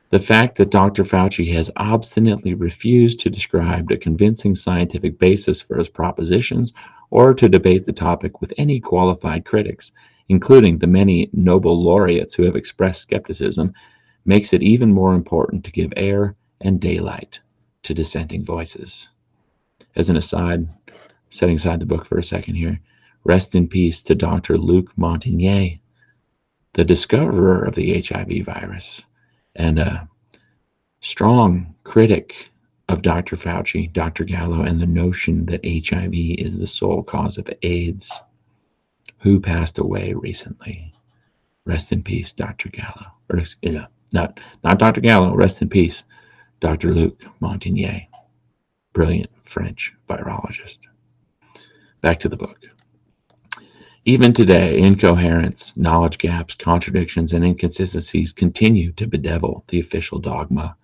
S1: The fact that Dr. Fauci has obstinately refused to describe a convincing scientific basis for his propositions or to debate the topic with any qualified critics, including the many Nobel laureates who have expressed skepticism, makes it even more important to give air and daylight to dissenting voices. As an aside, setting aside the book for a second here, rest in peace to Dr. Luc Montagnier, the discoverer of the HIV virus, and a strong critic of Dr. Fauci, Dr. Gallo, and the notion that HIV is the sole cause of AIDS, who passed away recently. Rest in peace, Dr. Gallo. Or, not Dr. Gallo, rest in peace, Dr. Luc Montagnier, brilliant French virologist. Back to the book. Even today, incoherence, knowledge gaps, contradictions, and inconsistencies continue to bedevil the official dogma.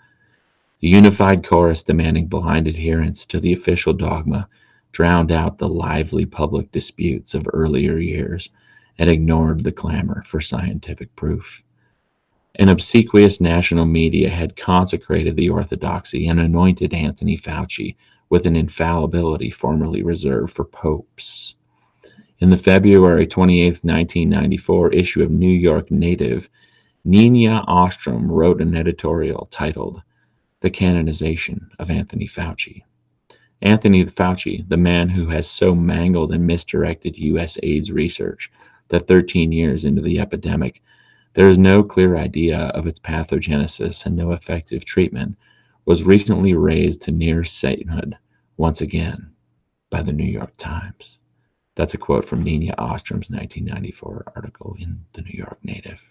S1: The unified chorus demanding blind adherence to the official dogma drowned out the lively public disputes of earlier years and ignored the clamor for scientific proof. An obsequious national media had consecrated the orthodoxy and anointed Anthony Fauci with an infallibility formerly reserved for popes. In the February 28, 1994 issue of New York Native, Nina Ostrom wrote an editorial titled The Canonization of Anthony Fauci. Anthony Fauci, the man who has so mangled and misdirected U.S. AIDS research that 13 years into the epidemic, there is no clear idea of its pathogenesis and no effective treatment, was recently raised to near sainthood once again by the New York Times. That's a quote from Nina Ostrom's 1994 article in the New York Native.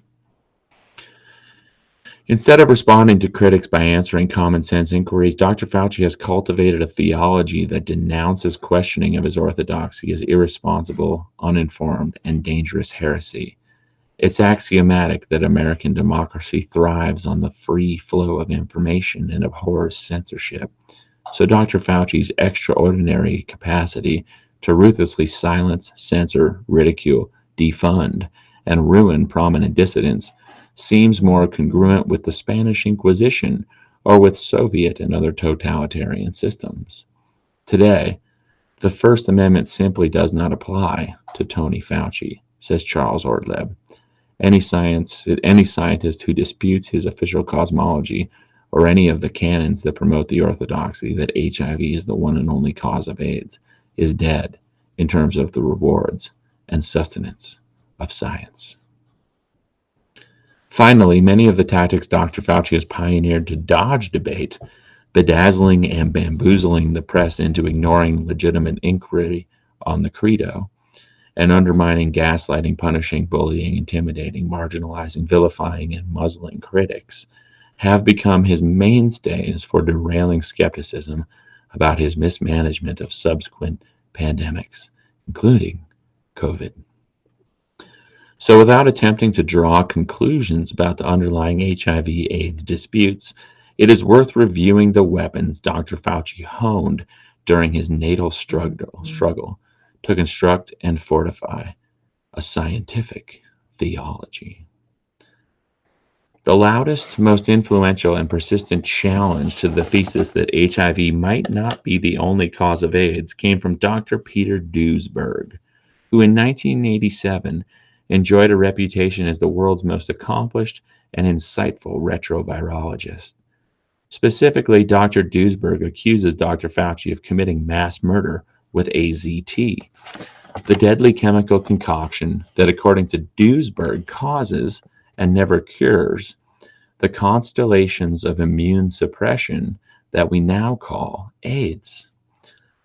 S1: Instead of responding to critics by answering common sense inquiries, Dr. Fauci has cultivated a theology that denounces questioning of his orthodoxy as irresponsible, uninformed, and dangerous heresy. It's axiomatic that American democracy thrives on the free flow of information and abhors censorship. So Dr. Fauci's extraordinary capacity to ruthlessly silence, censor, ridicule, defund, and ruin prominent dissidents seems more congruent with the Spanish Inquisition or with Soviet and other totalitarian systems. Today, the First Amendment simply does not apply to Tony Fauci, says Charles Ortleb. Any scientist who disputes his official cosmology or any of the canons that promote the orthodoxy that HIV is the one and only cause of AIDS is dead in terms of the rewards and sustenance of science. Finally, many of the tactics Dr. Fauci has pioneered to dodge debate, bedazzling and bamboozling the press into ignoring legitimate inquiry on the credo, and undermining, gaslighting, punishing, bullying, intimidating, marginalizing, vilifying, and muzzling critics, have become his mainstays for derailing skepticism about his mismanagement of subsequent pandemics, including COVID. So without attempting to draw conclusions about the underlying HIV/AIDS disputes, it is worth reviewing the weapons Dr. Fauci honed during his natal struggle to construct and fortify a scientific theology. The loudest, most influential, and persistent challenge to the thesis that HIV might not be the only cause of AIDS came from Dr. Peter Duesberg, who in 1987 enjoyed a reputation as the world's most accomplished and insightful retrovirologist. Specifically, Dr. Duesberg accuses Dr. Fauci of committing mass murder with AZT, the deadly chemical concoction that, according to Duesberg, causes and never cures the constellations of immune suppression that we now call AIDS.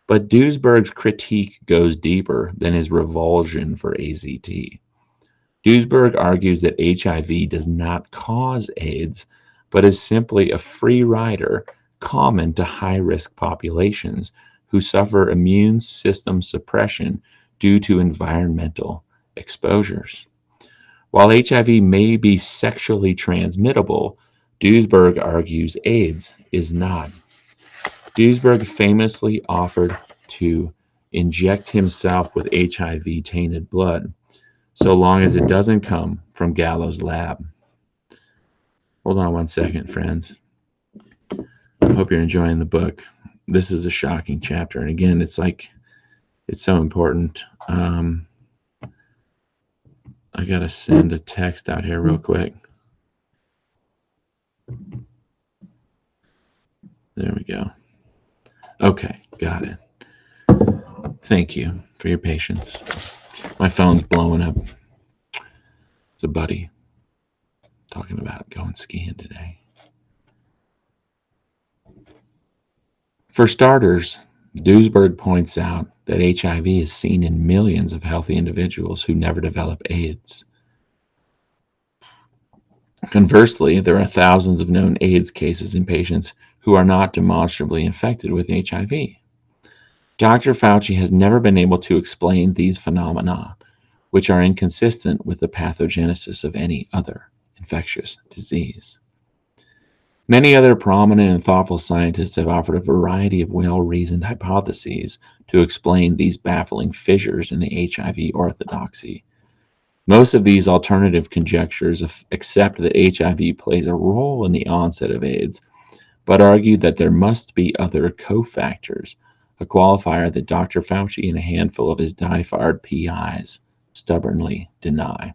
S1: But Duesberg's critique goes deeper than his revulsion for AZT. Duesberg argues that HIV does not cause AIDS, but is simply a free rider common to high-risk populations who suffer immune system suppression due to environmental exposures. While HIV may be sexually transmittable, Duesberg argues AIDS is not. Duesberg famously offered to inject himself with HIV-tainted blood, so long as it doesn't come from Gallo's lab. Hold on one second, friends. I hope you're enjoying the book. This is a shocking chapter, and again, it's so important. I gotta send a text out here real quick. There we go. Okay, got it. Thank you for your patience. My phone's blowing up. It's a buddy talking about going skiing today. For starters, Duesberg points out that HIV is seen in millions of healthy individuals who never develop AIDS. Conversely, there are thousands of known AIDS cases in patients who are not demonstrably infected with HIV. Dr. Fauci has never been able to explain these phenomena which are inconsistent with the pathogenesis of any other infectious disease. Many other prominent and thoughtful scientists have offered a variety of well-reasoned hypotheses to explain these baffling fissures in the HIV orthodoxy. Most of these alternative conjectures accept that HIV plays a role in the onset of AIDS, but argue that there must be other cofactors, a qualifier that Dr. Fauci and a handful of his die-hard PIs stubbornly deny.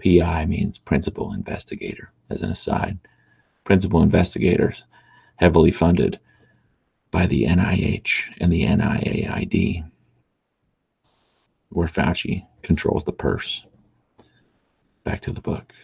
S1: PI means principal investigator, as an aside. Principal investigators, heavily funded by the NIH and the NIAID, where Fauci controls the purse. Back to the book.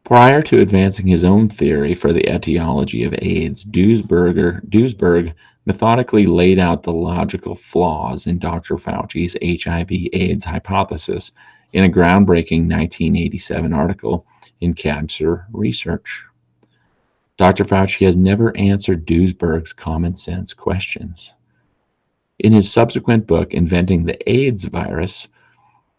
S1: Prior to advancing his own theory for the etiology of AIDS, Duesberg methodically laid out the logical flaws in Dr. Fauci's HIV/AIDS hypothesis in a groundbreaking 1987 article in Cancer Research. Dr. Fauci has never answered Duesberg's common sense questions. In his subsequent book, Inventing the AIDS Virus,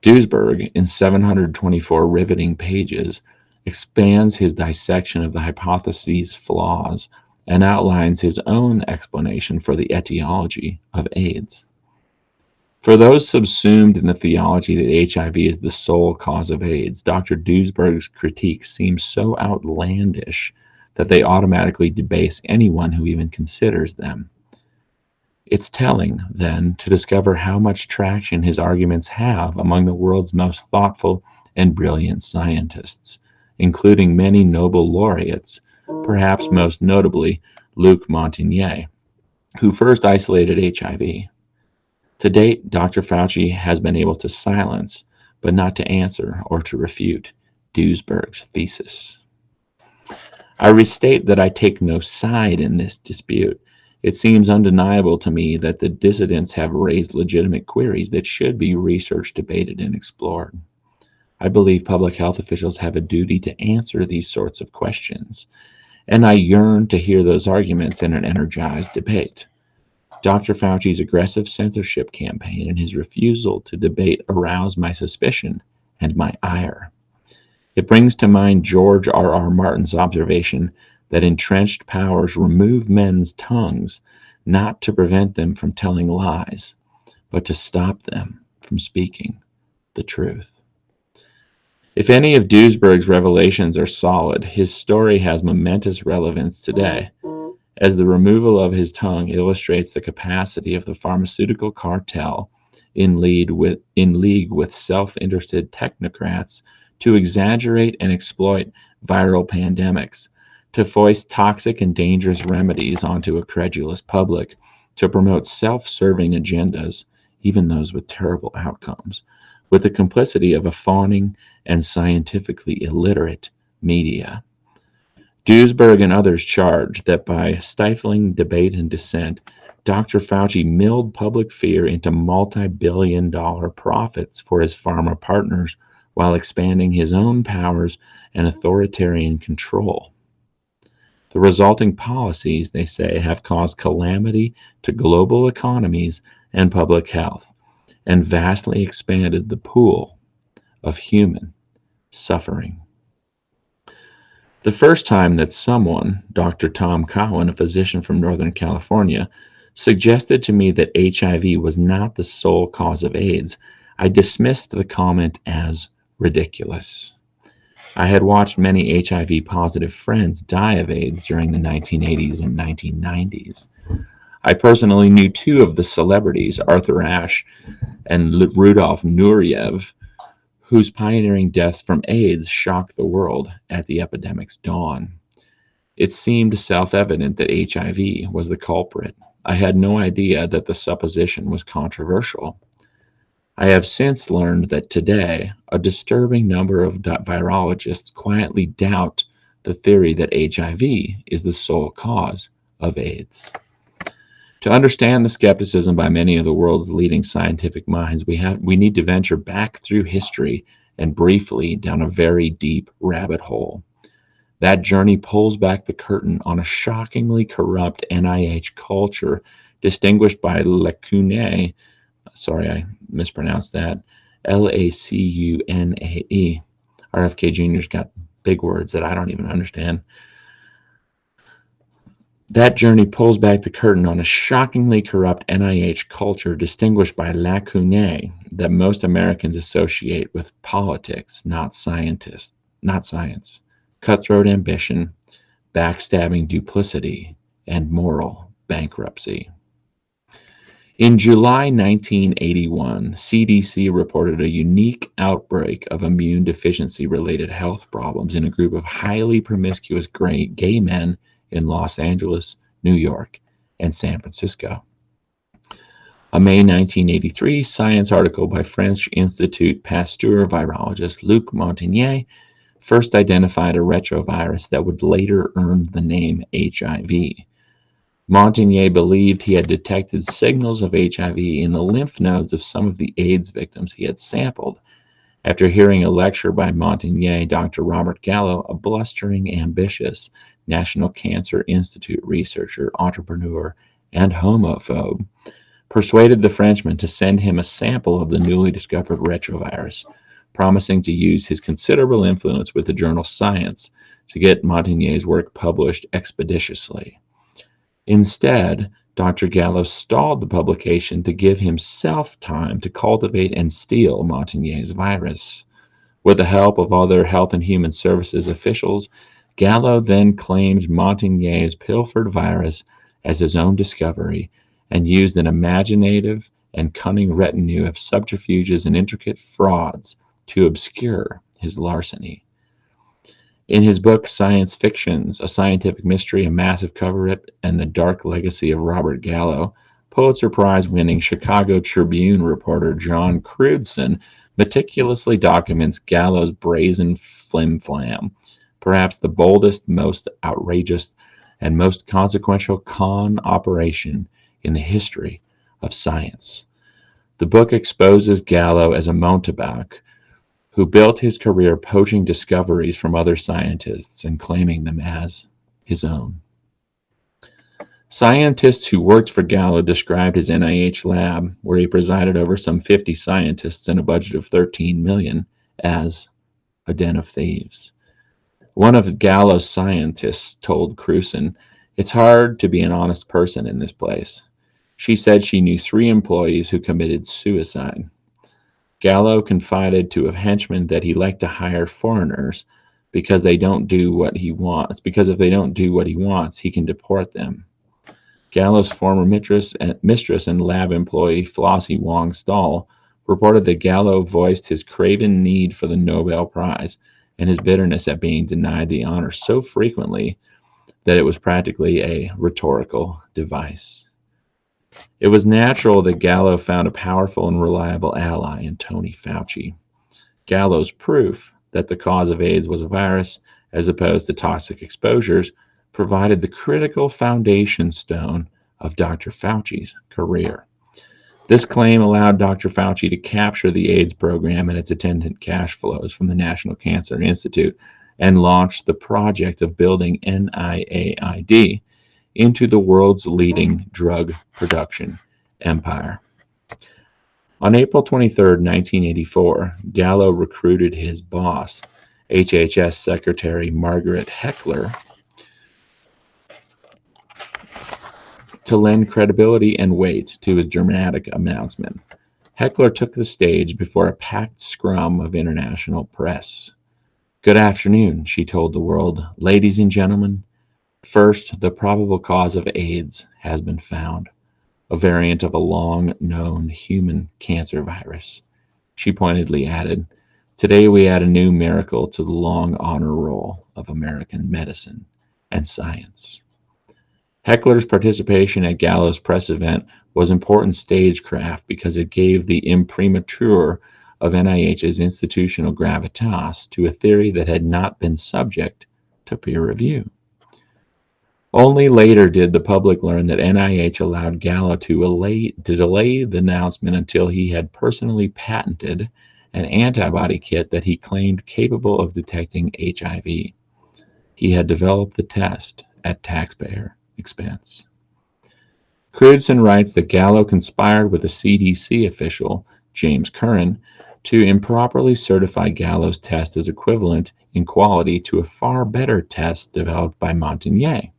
S1: Duesberg, in 724 riveting pages, expands his dissection of the hypothesis' flaws and outlines his own explanation for the etiology of AIDS. For those subsumed in the theology that HIV is the sole cause of AIDS, Dr. Duesberg's critiques seem so outlandish that they automatically debase anyone who even considers them. It's telling, then, to discover how much traction his arguments have among the world's most thoughtful and brilliant scientists, including many Nobel laureates, perhaps most notably Luc Montagnier, who first isolated HIV. To date, Dr. Fauci has been able to silence, but not to answer or to refute, Duesberg's thesis. I restate that I take no side in this dispute. It seems undeniable to me that the dissidents have raised legitimate queries that should be researched, debated, and explored. I believe public health officials have a duty to answer these sorts of questions, and I yearn to hear those arguments in an energized debate. Dr. Fauci's aggressive censorship campaign and his refusal to debate arouse my suspicion and my ire. It brings to mind George R.R. Martin's observation that entrenched powers remove men's tongues not to prevent them from telling lies, but to stop them from speaking the truth. If any of Duesberg's revelations are solid, his story has momentous relevance today, as the removal of his tongue illustrates the capacity of the pharmaceutical cartel in league with self-interested technocrats to exaggerate and exploit viral pandemics, to foist toxic and dangerous remedies onto a credulous public, to promote self-serving agendas, even those with terrible outcomes, with the complicity of a fawning and scientifically illiterate media. Duesberg and others charge that by stifling debate and dissent, Dr. Fauci milled public fear into multi-billion-dollar profits for his pharma partners while expanding his own powers and authoritarian control. The resulting policies, they say, have caused calamity to global economies and public health, and vastly expanded the pool of human suffering. The first time that someone, Dr. Tom Cowan, a physician from Northern California, suggested to me that HIV was not the sole cause of AIDS, I dismissed the comment as ridiculous. I had watched many HIV-positive friends die of AIDS during the 1980s and 1990s. I personally knew two of the celebrities, Arthur Ashe and Rudolf Nureyev, whose pioneering deaths from AIDS shocked the world at the epidemic's dawn. It seemed self-evident that HIV was the culprit. I had no idea that the supposition was controversial. I have since learned that today, a disturbing number of virologists quietly doubt the theory that HIV is the sole cause of AIDS. To understand the skepticism by many of the world's leading scientific minds, we need to venture back through history and briefly down a very deep rabbit hole. That journey pulls back the curtain on a shockingly corrupt NIH culture distinguished by lacunae, sorry I mispronounced that, LACUNAE. RFK Jr.'s got big words that I don't even understand. That journey pulls back the curtain on a shockingly corrupt NIH culture distinguished by lacunae that most Americans associate with politics, not science, cutthroat ambition, backstabbing duplicity, and moral bankruptcy. In July 1981, CDC reported a unique outbreak of immune deficiency-related health problems in a group of highly promiscuous gay men in Los Angeles, New York, and San Francisco. A May 1983 Science article by French Institute Pasteur virologist Luc Montagnier first identified a retrovirus that would later earn the name HIV. Montagnier believed he had detected signals of HIV in the lymph nodes of some of the AIDS victims he had sampled. After hearing a lecture by Montagnier, Dr. Robert Gallo, a blustering, ambitious National Cancer Institute researcher, entrepreneur, and homophobe, persuaded the Frenchman to send him a sample of the newly discovered retrovirus, promising to use his considerable influence with the journal Science to get Montagnier's work published expeditiously. Instead, Dr. Gallo stalled the publication to give himself time to cultivate and steal Montagnier's virus. With the help of other Health and Human Services officials, Gallo then claimed Montagnier's pilfered virus as his own discovery and used an imaginative and cunning retinue of subterfuges and intricate frauds to obscure his larceny. In his book Science Fictions, A Scientific Mystery, A Massive Cover-Up, and the Dark Legacy of Robert Gallo, Pulitzer Prize-winning Chicago Tribune reporter John Crudson meticulously documents Gallo's brazen flim-flam, perhaps the boldest, most outrageous, and most consequential con operation in the history of science. The book exposes Gallo as a mountebank who built his career poaching discoveries from other scientists and claiming them as his own. Scientists who worked for Gallo described his NIH lab, where he presided over some 50 scientists and a budget of $13 million, as a den of thieves. One of Gallo's scientists told Crudson, "It's hard to be an honest person in this place." She said she knew 3 employees who committed suicide. Gallo confided to a henchman that he liked to hire foreigners because they don't do what he wants. Because if they don't do what he wants, he can deport them. Gallo's former mistress and lab employee Flossie Wong Stahl reported that Gallo voiced his craven need for the Nobel Prize and his bitterness at being denied the honor so frequently that it was practically a rhetorical device. It was natural that Gallo found a powerful and reliable ally in Tony Fauci. Gallo's proof that the cause of AIDS was a virus, as opposed to toxic exposures, provided the critical foundation stone of Dr. Fauci's career. This claim allowed Dr. Fauci to capture the AIDS program and its attendant cash flows from the National Cancer Institute and launch the project of building NIAID into the world's leading drug production empire. On April 23, 1984, Gallo recruited his boss, HHS Secretary Margaret Heckler, to lend credibility and weight to his dramatic announcement. Heckler took the stage before a packed scrum of international press. "Good afternoon," she told the world. "Ladies and gentlemen, first, the probable cause of AIDS has been found, a variant of a long-known human cancer virus." She pointedly added, "Today we add a new miracle to the long honor roll of American medicine and science." Heckler's participation at Gallo's press event was important stagecraft because it gave the imprimatur of NIH's institutional gravitas to a theory that had not been subject to peer review. Only later did the public learn that NIH allowed Gallo to delay the announcement until he had personally patented an antibody kit that he claimed capable of detecting HIV. He had developed the test at taxpayer expense. Crudson writes that Gallo conspired with a CDC official, James Curran, to improperly certify Gallo's test as equivalent in quality to a far better test developed by Montagnier.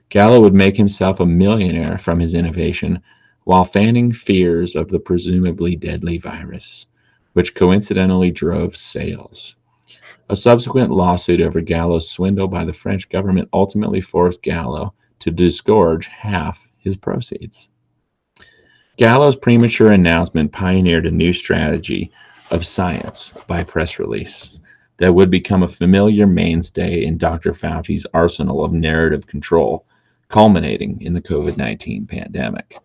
S1: Gallo would make himself a millionaire from his innovation while fanning fears of the presumably deadly virus, which coincidentally drove sales. A subsequent lawsuit over Gallo's swindle by the French government ultimately forced Gallo to disgorge half his proceeds. Gallo's premature announcement pioneered a new strategy of science by press release that would become a familiar mainstay in Dr. Fauci's arsenal of narrative control, culminating in the COVID-19 pandemic.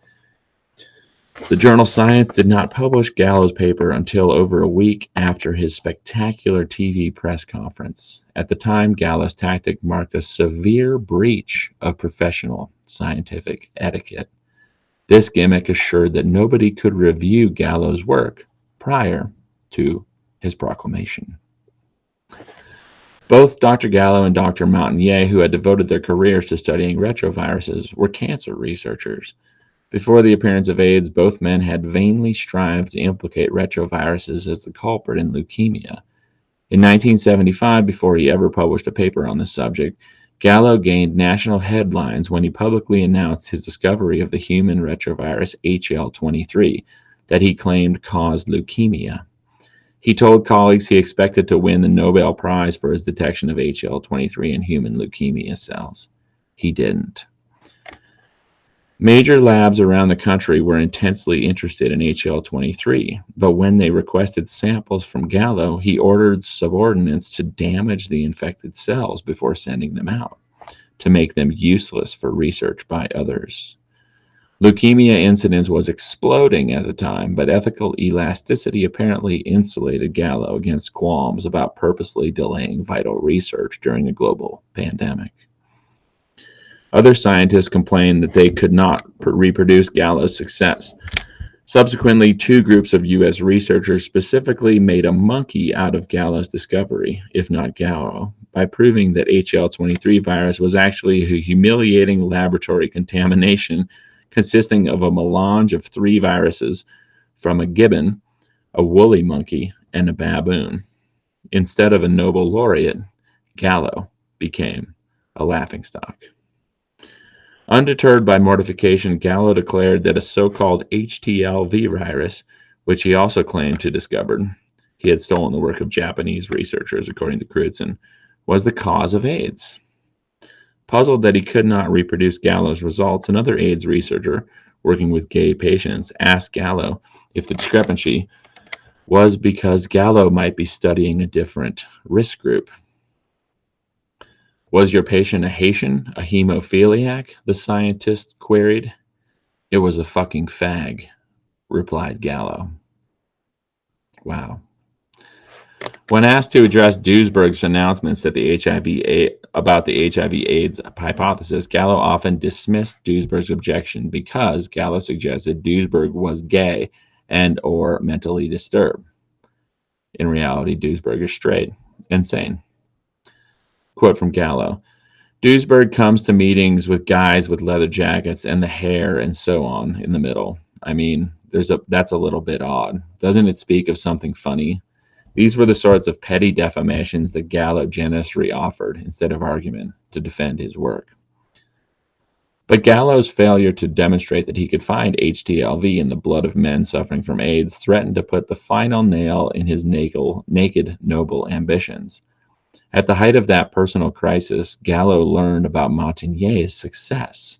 S1: The journal Science did not publish Gallo's paper until over a week after his spectacular TV press conference. At the time, Gallo's tactic marked a severe breach of professional scientific etiquette. This gimmick assured that nobody could review Gallo's work prior to his proclamation. Both Dr. Gallo and Dr. Montagnier, who had devoted their careers to studying retroviruses, were cancer researchers. Before the appearance of AIDS, both men had vainly strived to implicate retroviruses as the culprit in leukemia. In 1975, before he ever published a paper on the subject, Gallo gained national headlines when he publicly announced his discovery of the human retrovirus HL23 that he claimed caused leukemia. He told colleagues he expected to win the Nobel Prize for his detection of HL23 in human leukemia cells. He didn't. Major labs around the country were intensely interested in HL23, but when they requested samples from Gallo, he ordered subordinates to damage the infected cells before sending them out, to make them useless for research by others. Leukemia incidence was exploding at the time, but ethical elasticity apparently insulated Gallo against qualms about purposely delaying vital research during a global pandemic. Other scientists complained that they could not reproduce Gallo's success. Subsequently, two groups of U.S. researchers specifically made a monkey out of Gallo's discovery, if not Gallo, by proving that HL23 virus was actually a humiliating laboratory contamination consisting of a melange of three viruses from a gibbon, a woolly monkey, and a baboon. Instead of a Nobel laureate, Gallo became a laughingstock. Undeterred by mortification, Gallo declared that a so-called HTLV virus, which he also claimed to discovered, he had stolen the work of Japanese researchers, according to Crutzen, was the cause of AIDS. Puzzled that he could not reproduce Gallo's results, another AIDS researcher working with gay patients asked Gallo if the discrepancy was because Gallo might be studying a different risk group. Was your patient a Haitian, a hemophiliac? The scientist queried. It was a fucking fag, replied Gallo. Wow. When asked to address Duesberg's announcements that about the HIV/AIDS hypothesis, Gallo often dismissed Duesberg's objection because Gallo suggested Duesberg was gay and or mentally disturbed. In reality, Duesberg is straight, insane. Quote from Gallo, Duesberg comes to meetings with guys with leather jackets and the hair and so on in the middle. I mean, that's a little bit odd. Doesn't it speak of something funny? These were the sorts of petty defamations that Gallo generously offered instead of argument to defend his work. But Gallo's failure to demonstrate that he could find HTLV in the blood of men suffering from AIDS threatened to put the final nail in his naked noble ambitions. At the height of that personal crisis, Gallo learned about Montagnier's success.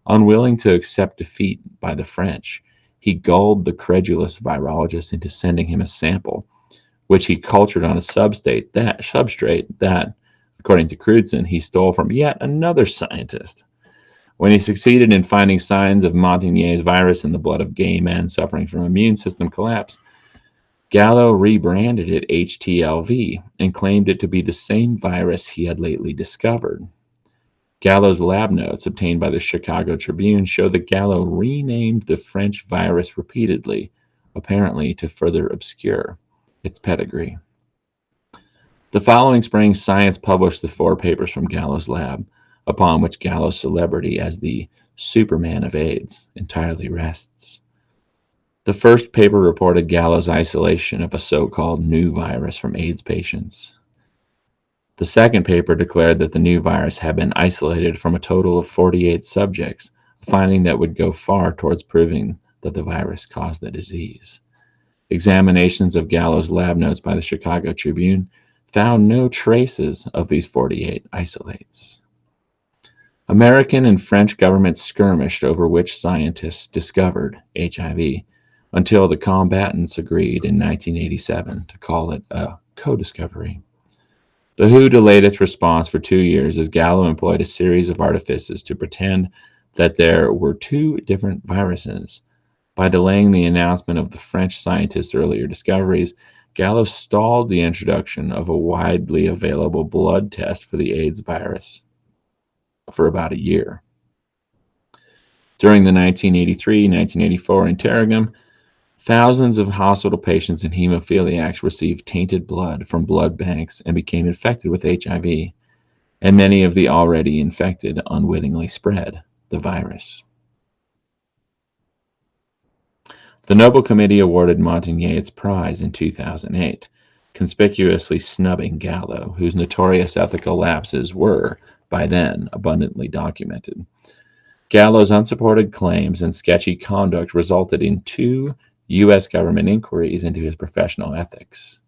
S1: Unwilling to accept defeat by the French, he gulled the credulous virologist into sending him a sample, which he cultured on a substrate that, according to Crutzen, he stole from yet another scientist. When he succeeded in finding signs of Montagnier's virus in the blood of gay men suffering from immune system collapse, Gallo rebranded it HTLV and claimed it to be the same virus he had lately discovered. Gallo's lab notes obtained by the Chicago Tribune show that Gallo renamed the French virus repeatedly, apparently to further obscure its pedigree. The following spring, Science published the 4 papers from Gallo's lab, upon which Gallo's celebrity as the Superman of AIDS entirely rests. The first paper reported Gallo's isolation of a so-called new virus from AIDS patients. The second paper declared that the new virus had been isolated from a total of 48 subjects, a finding that would go far towards proving that the virus caused the disease. Examinations of Gallo's lab notes by the Chicago Tribune found no traces of these 48 isolates. American and French governments skirmished over which scientists discovered HIV until the combatants agreed in 1987 to call it a co-discovery. The WHO delayed its response for 2 years as Gallo employed a series of artifices to pretend that there were two different viruses. By delaying the announcement of the French scientists' earlier discoveries, Gallo stalled the introduction of a widely available blood test for the AIDS virus for about a year. During the 1983-1984 interregnum, thousands of hospital patients and hemophiliacs received tainted blood from blood banks and became infected with HIV, and many of the already infected unwittingly spread the virus. The Nobel Committee awarded Montagnier its prize in 2008, conspicuously snubbing Gallo, whose notorious ethical lapses were, by then, abundantly documented. Gallo's unsupported claims and sketchy conduct resulted in 2 U.S. government inquiries into his professional ethics.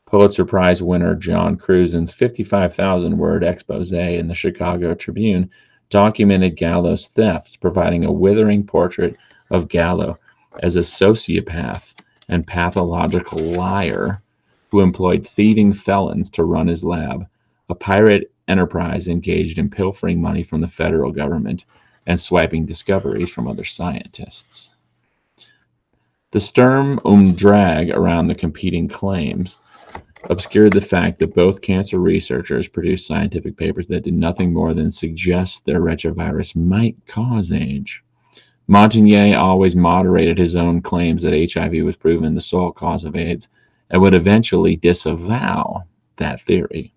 S1: Pulitzer Prize winner John Cruzen's 55,000-word expose in the Chicago Tribune documented Gallo's thefts, providing a withering portrait of Gallo as a sociopath and pathological liar who employed thieving felons to run his lab, a pirate enterprise engaged in pilfering money from the federal government and swiping discoveries from other scientists. The Sturm und Drag around the competing claims obscured the fact that both cancer researchers produced scientific papers that did nothing more than suggest their retrovirus might cause AIDS. Montagnier always moderated his own claims that HIV was proven the sole cause of AIDS and would eventually disavow that theory.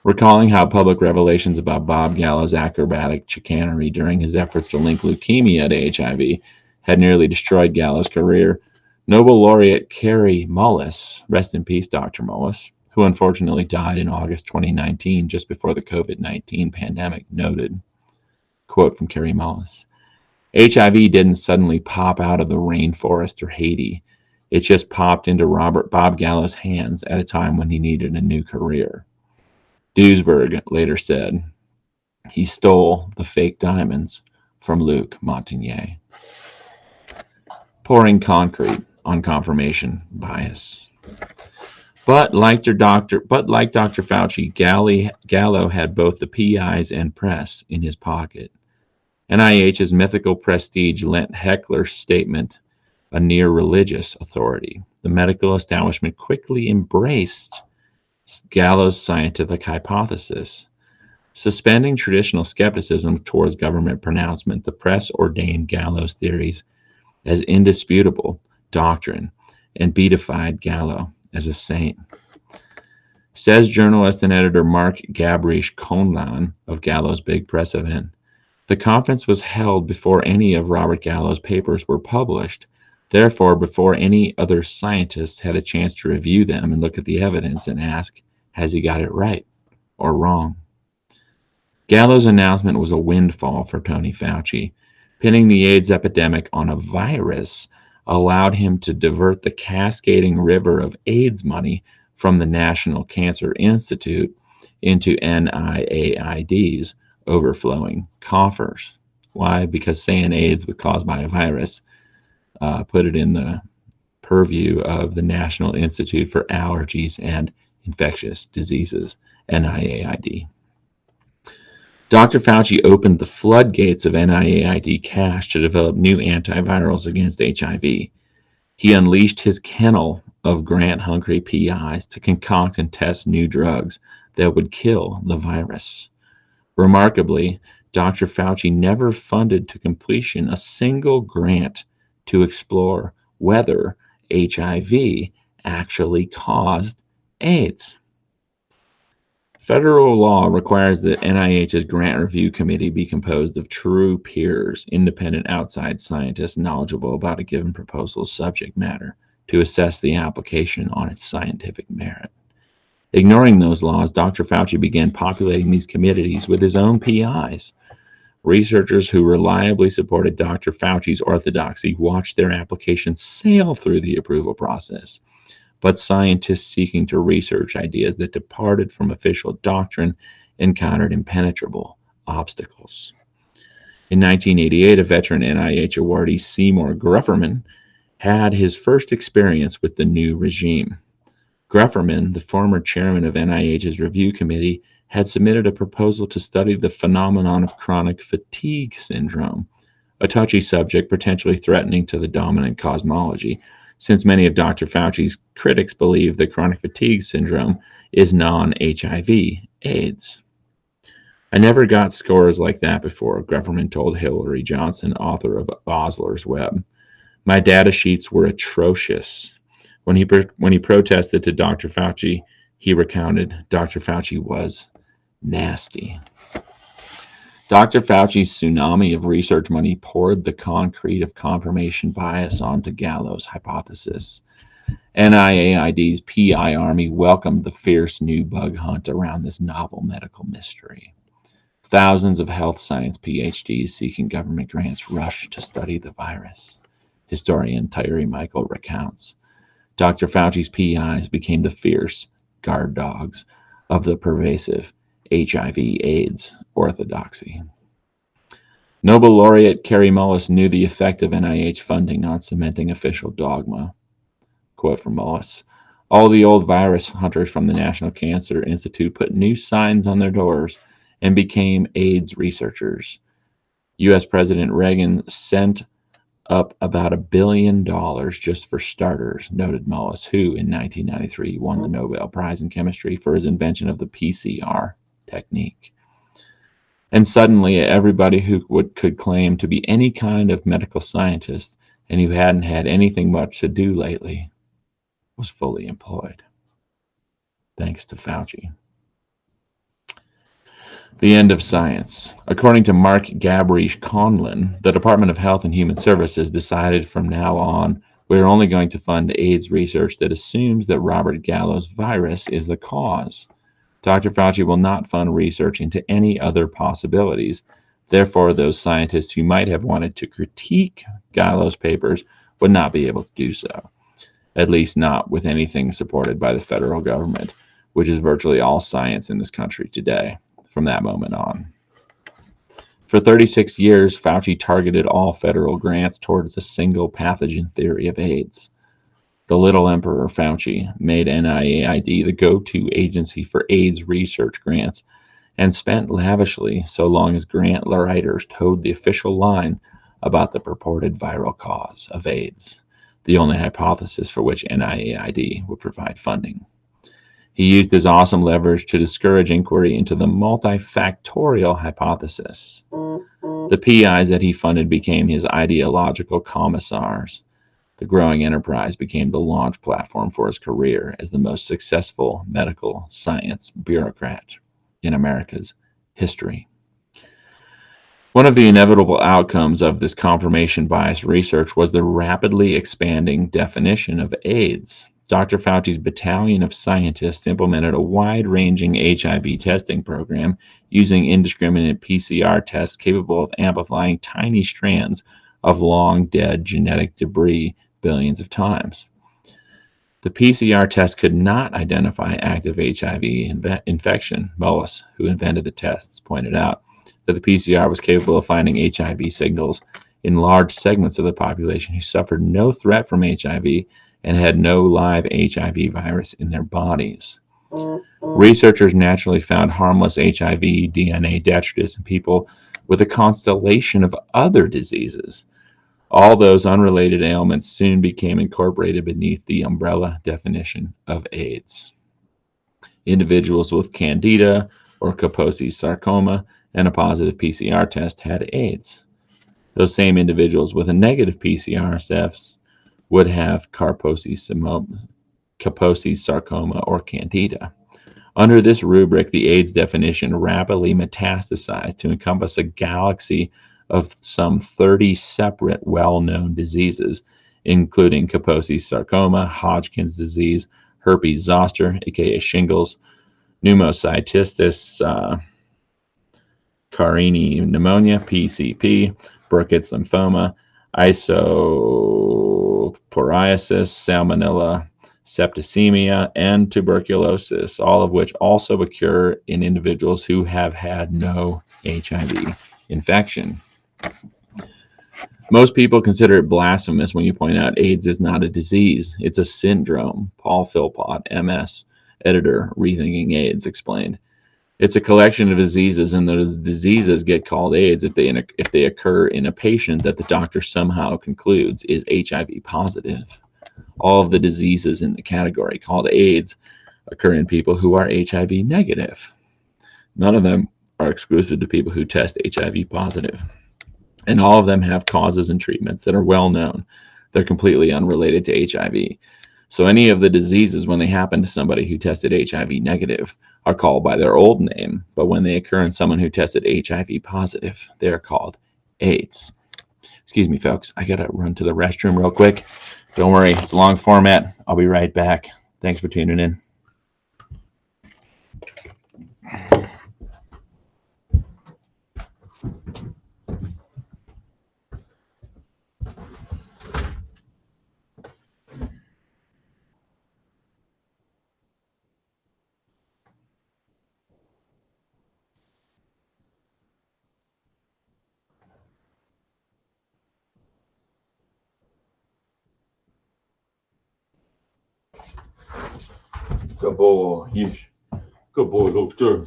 S1: Recalling how public revelations about Bob Gallo's acrobatic chicanery during his efforts to link leukemia to HIV had nearly destroyed Gallo's career, Nobel laureate Kary Mullis, rest in peace, Dr. Mullis, who unfortunately died in August 2019, just before the COVID-19 pandemic, noted, quote from Kary Mullis, HIV didn't suddenly pop out of the rainforest or Haiti. It just popped into Bob Gallo's hands at a time when he needed a new career. Duesberg later said, he stole the fake diamonds from Luc Montagnier. Pouring concrete on confirmation bias. But like Dr. Fauci, Gallo had both the PIs and press in his pocket. NIH's mythical prestige lent Heckler's statement a near religious authority. The medical establishment quickly embraced Gallo's scientific hypothesis. Suspending traditional skepticism towards government pronouncement, the press ordained Gallo's theories as indisputable doctrine and beatified Gallo as a saint. Says journalist and editor Mark Gabrish-Conlan of Gallo's big press event, the conference was held before any of Robert Gallo's papers were published, therefore before any other scientists had a chance to review them and look at the evidence and ask, has he got it right or wrong? Gallo's announcement was a windfall for Tony Fauci. Pinning the AIDS epidemic on a virus allowed him to divert the cascading river of AIDS money from the National Cancer Institute into NIAID's overflowing coffers. Why? Because saying AIDS was caused by a virus put it in the purview of the National Institute for Allergies and Infectious Diseases, NIAID. Dr. Fauci opened the floodgates of NIAID cash to develop new antivirals against HIV. He unleashed his kennel of grant-hungry PIs to concoct and test new drugs that would kill the virus. Remarkably, Dr. Fauci never funded to completion a single grant to explore whether HIV actually caused AIDS. Federal law requires that NIH's grant review committee be composed of true peers, independent outside scientists knowledgeable about a given proposal's subject matter to assess the application on its scientific merit. Ignoring those laws, Dr. Fauci began populating these committees with his own PIs. Researchers who reliably supported Dr. Fauci's orthodoxy watched their applications sail through the approval process. But scientists seeking to research ideas that departed from official doctrine encountered impenetrable obstacles. In 1988, a veteran NIH awardee, Seymour Grufferman, had his first experience with the new regime. Grufferman, the former chairman of NIH's review committee, had submitted a proposal to study the phenomenon of chronic fatigue syndrome, a touchy subject potentially threatening to the dominant cosmology, since many of Dr. Fauci's critics believe that chronic fatigue syndrome is non-HIV AIDS. I never got scores like that before, Grufferman told Hillary Johnson, author of Osler's Web. My data sheets were atrocious. When he protested to Dr. Fauci, he recounted, Dr. Fauci was nasty. Dr. Fauci's tsunami of research money poured the concrete of confirmation bias onto Gallo's hypothesis. NIAID's PI army welcomed the fierce new bug hunt around this novel medical mystery. Thousands of health science PhDs seeking government grants rushed to study the virus. Historian Tyree Michael recounts. Dr. Fauci's PIs became the fierce guard dogs of the pervasive HIV/AIDS orthodoxy. Nobel laureate Kary Mullis knew the effect of NIH funding on cementing official dogma. Quote from Mullis, all the old virus hunters from the National Cancer Institute put new signs on their doors and became AIDS researchers. U.S. President Reagan sent up about $1 billion just for starters, noted Mullis, who in 1993 won the Nobel Prize in Chemistry for his invention of the PCR technique. And suddenly, everybody who could claim to be any kind of medical scientist and who hadn't had anything much to do lately was fully employed. Thanks to Fauci. The end of science. According to Mark Gabrish Conlin, the Department of Health and Human Services decided from now on we're only going to fund AIDS research that assumes that Robert Gallo's virus is the cause. Dr. Fauci will not fund research into any other possibilities. Therefore, those scientists who might have wanted to critique Gallo's papers would not be able to do so, at least not with anything supported by the federal government, which is virtually all science in this country today. From that moment on. For 36 years, Fauci targeted all federal grants towards a single pathogen theory of AIDS. The Little Emperor Fauci made NIAID the go-to agency for AIDS research grants and spent lavishly so long as grant writers towed the official line about the purported viral cause of AIDS, the only hypothesis for which NIAID would provide funding. He used his awesome leverage to discourage inquiry into the multifactorial hypothesis. The PIs that he funded became his ideological commissars. The growing enterprise became the launch platform for his career as the most successful medical science bureaucrat in America's history. One of the inevitable outcomes of this confirmation bias research was the rapidly expanding definition of AIDS. Dr. Fauci's battalion of scientists implemented a wide-ranging HIV testing program using indiscriminate PCR tests capable of amplifying tiny strands of long-dead genetic debris billions of times. The PCR test could not identify active HIV infection. Mullis, who invented the tests, pointed out that the PCR was capable of finding HIV signals in large segments of the population who suffered no threat from HIV and had no live HIV virus in their bodies. Researchers naturally found harmless HIV DNA detritus in people with a constellation of other diseases. All those unrelated ailments soon became incorporated beneath the umbrella definition of AIDS. Individuals with candida or Kaposi's sarcoma and a positive PCR test had AIDS. Those same individuals with a negative PCR test would have Kaposi's sarcoma or candida. Under this rubric, the AIDS definition rapidly metastasized to encompass a galaxy of some 30 separate well-known diseases, including Kaposi's sarcoma, Hodgkin's disease, herpes zoster, aka shingles, pneumocystis carinii pneumonia, PCP, Burkitt's lymphoma, isoporiasis, salmonella, septicemia, and tuberculosis, all of which also occur in individuals who have had no HIV infection. Most people consider it blasphemous when you point out AIDS is not a disease, it's a syndrome. Paul Philpott, MS, editor, Rethinking AIDS, explained. It's a collection of diseases, and those diseases get called AIDS if they occur in a patient that the doctor somehow concludes is HIV positive. All of the diseases in the category called AIDS occur in people who are HIV negative. None of them are exclusive to people who test HIV positive. And all of them have causes and treatments that are well known. They're completely unrelated to HIV. So any of the diseases, when they happen to somebody who tested HIV negative, are called by their old name. But when they occur in someone who tested HIV positive, they are called AIDS. Excuse me, folks. I got to run to the restroom real quick. Don't worry. It's a long format. I'll be right back. Thanks for tuning in. Good boy. Yes. Good boy, doctor.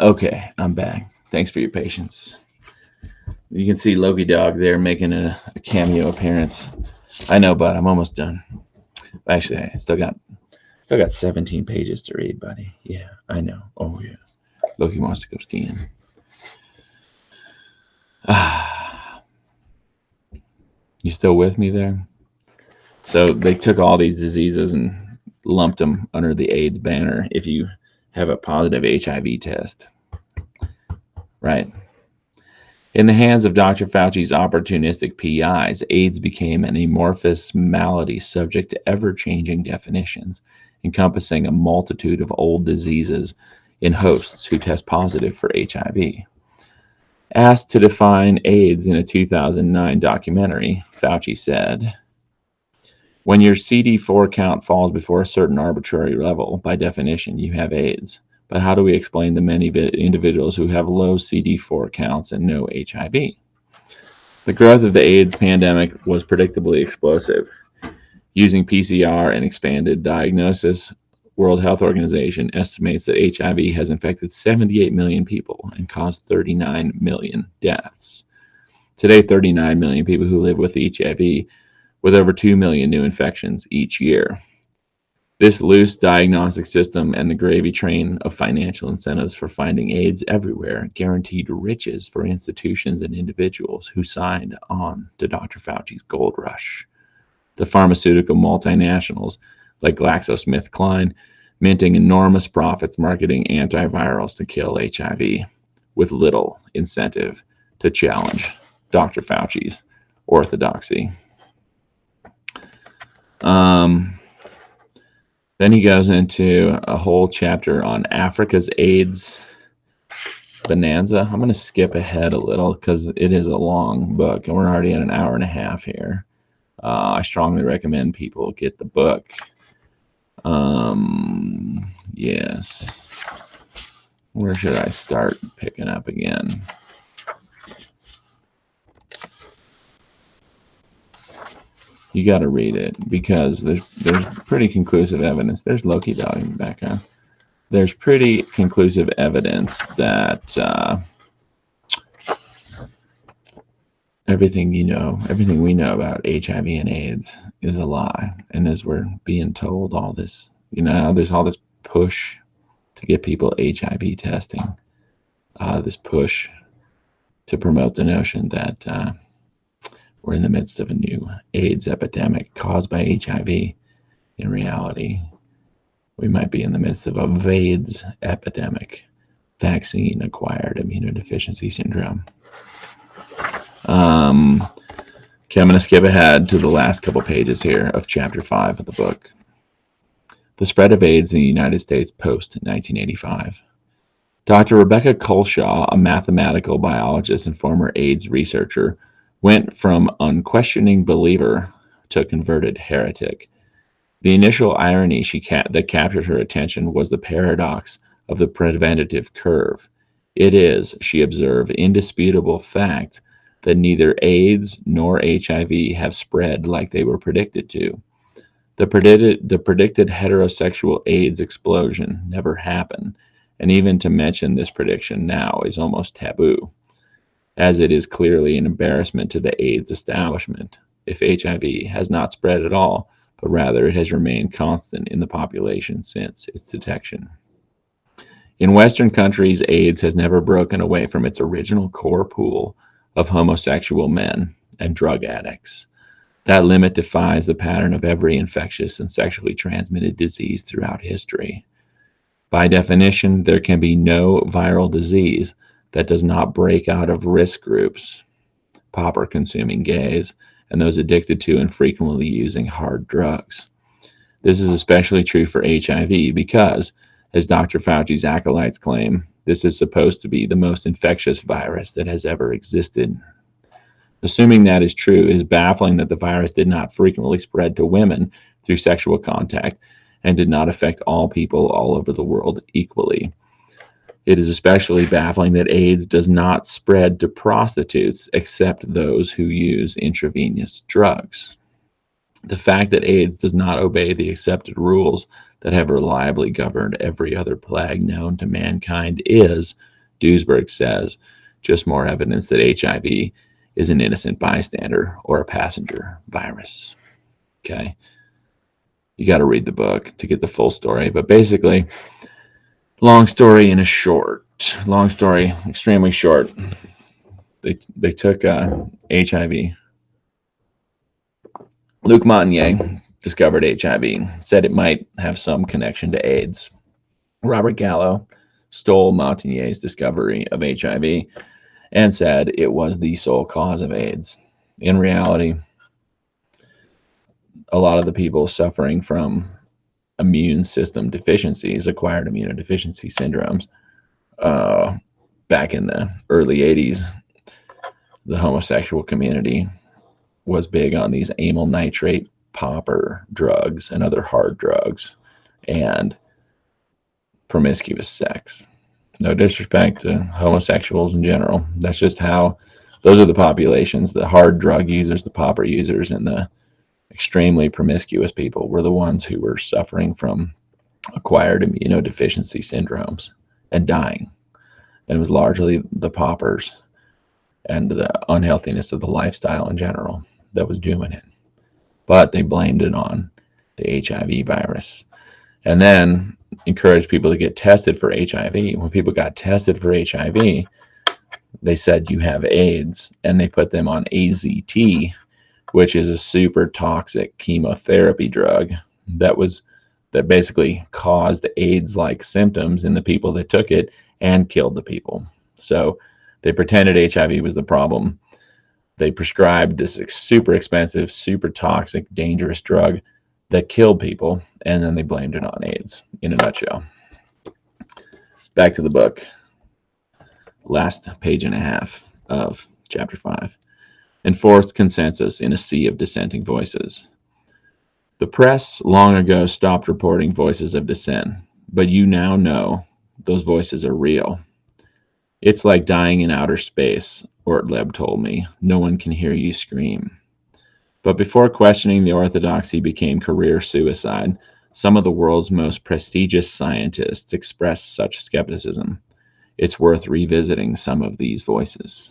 S1: Okay, I'm back. Thanks for your patience. You can see Loki Dog there making a cameo appearance. I know, but I'm almost done. Actually, I still got 17 pages to read, buddy. Yeah, I know. Oh yeah. Loki wants to go skiing. You still with me there? So they took all these diseases and lumped them under the AIDS banner if you have a positive HIV test. Right. In the hands of Dr. Fauci's opportunistic PIs, AIDS became an amorphous malady subject to ever-changing definitions, encompassing a multitude of old diseases in hosts who test positive for HIV. Asked to define AIDS in a 2009 documentary, Fauci said, "When your CD4 count falls before a certain arbitrary level, by definition, you have AIDS. But how do we explain the many individuals who have low CD4 counts and no HIV?" The growth of the AIDS pandemic was predictably explosive. Using PCR and expanded diagnosis, World Health Organization estimates that HIV has infected 78 million people and caused 39 million deaths. Today, 39 million people who live with HIV, with over 2 million new infections each year. This loose diagnostic system and the gravy train of financial incentives for finding AIDS everywhere guaranteed riches for institutions and individuals who signed on to Dr. Fauci's gold rush. The pharmaceutical multinationals like GlaxoSmithKline minting enormous profits marketing antivirals to kill HIV with little incentive to challenge Dr. Fauci's orthodoxy. Then he goes into a whole chapter on Africa's AIDS bonanza. I'm going to skip ahead a little because it is a long book and we're already at an hour and a half here. I strongly recommend people get the book. Yes. Where should I start picking up again? You got to read it because there's pretty conclusive evidence. There's Loki Dog in the background. There's pretty conclusive evidence that everything we know about HIV and AIDS is a lie. And as we're being told all this, there's all this push to get people HIV testing, this push to promote the notion that we're in the midst of a new AIDS epidemic caused by HIV. in reality, we might be in the midst of a VAIDS epidemic, vaccine-acquired immunodeficiency syndrome. Okay, I'm going to skip ahead to the last couple pages here of Chapter 5 of the book. The spread of AIDS in the United States post-1985. Dr. Rebecca Colshaw, a mathematical biologist and former AIDS researcher, went from unquestioning believer to converted heretic. The initial irony that captured her attention was the paradox of the preventative curve. It is, she observed, indisputable fact that neither AIDS nor HIV have spread like they were predicted to. The predicted heterosexual AIDS explosion never happened, and even to mention this prediction now is almost taboo, as it is clearly an embarrassment to the AIDS establishment if HIV has not spread at all, but rather it has remained constant in the population since its detection. In Western countries, AIDS has never broken away from its original core pool of homosexual men and drug addicts. That limit defies the pattern of every infectious and sexually transmitted disease throughout history. By definition, there can be no viral disease that does not break out of risk groups, popper-consuming gays, and those addicted to and frequently using hard drugs. This is especially true for HIV because, as Dr. Fauci's acolytes claim, this is supposed to be the most infectious virus that has ever existed. Assuming that is true, it is baffling that the virus did not frequently spread to women through sexual contact and did not affect all people all over the world equally. It is especially baffling that AIDS does not spread to prostitutes except those who use intravenous drugs. The fact that AIDS does not obey the accepted rules that have reliably governed every other plague known to mankind is, Duesberg says, just more evidence that HIV is an innocent bystander or a passenger virus. Okay? You got to read the book to get the full story. But basically, long story in a short. Long story, extremely short. They took HIV. Luc Montagnier discovered HIV, said it might have some connection to AIDS. Robert Gallo stole Montagnier's discovery of HIV and said it was the sole cause of AIDS. In reality, a lot of the people suffering from immune system deficiencies, acquired immunodeficiency syndromes, back in the early 80s, the homosexual community was big on these amyl nitrate popper drugs and other hard drugs and promiscuous sex. No disrespect to homosexuals in general. That's just how, those are the populations. The hard drug users, the popper users, and the extremely promiscuous people were the ones who were suffering from acquired immunodeficiency syndromes and dying. And it was largely the poppers and the unhealthiness of the lifestyle in general that was doing it. But they blamed it on the HIV virus. And then encouraged people to get tested for HIV. When people got tested for HIV, they said you have AIDS, and they put them on AZT, which is a super toxic chemotherapy drug that basically caused AIDS-like symptoms in the people that took it and killed the people. So they pretended HIV was the problem. They prescribed this super expensive, super toxic, dangerous drug that killed people, and then they blamed it on AIDS, in a nutshell. Back to the book. Last page and a half of chapter 5. Enforced consensus in a sea of dissenting voices. The press long ago stopped reporting voices of dissent, but you now know those voices are real. It's like dying in outer space, Ortleb told me. No one can hear you scream. But before questioning the orthodoxy became career suicide, some of the world's most prestigious scientists expressed such skepticism. It's worth revisiting some of these voices.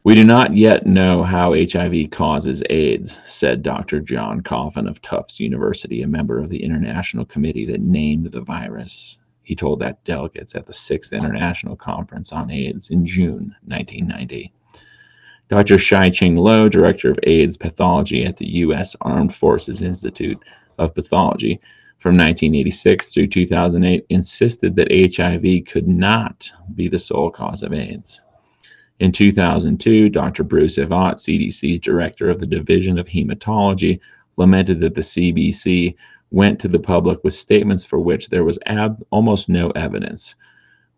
S1: We do not yet know how HIV causes AIDS, said Dr. John Coffin of Tufts University, a member of the international committee that named the virus. He told that delegates at the 6th International Conference on AIDS in June 1990. Dr. Shai-Ching Lo, director of AIDS pathology at the U.S. Armed Forces Institute, of Pathology from 1986 through 2008 insisted that HIV could not be the sole cause of AIDS. In 2002, Dr. Bruce Evott, CDC's director of the Division of Hematology, lamented that the CBC went to the public with statements for which there was almost no evidence.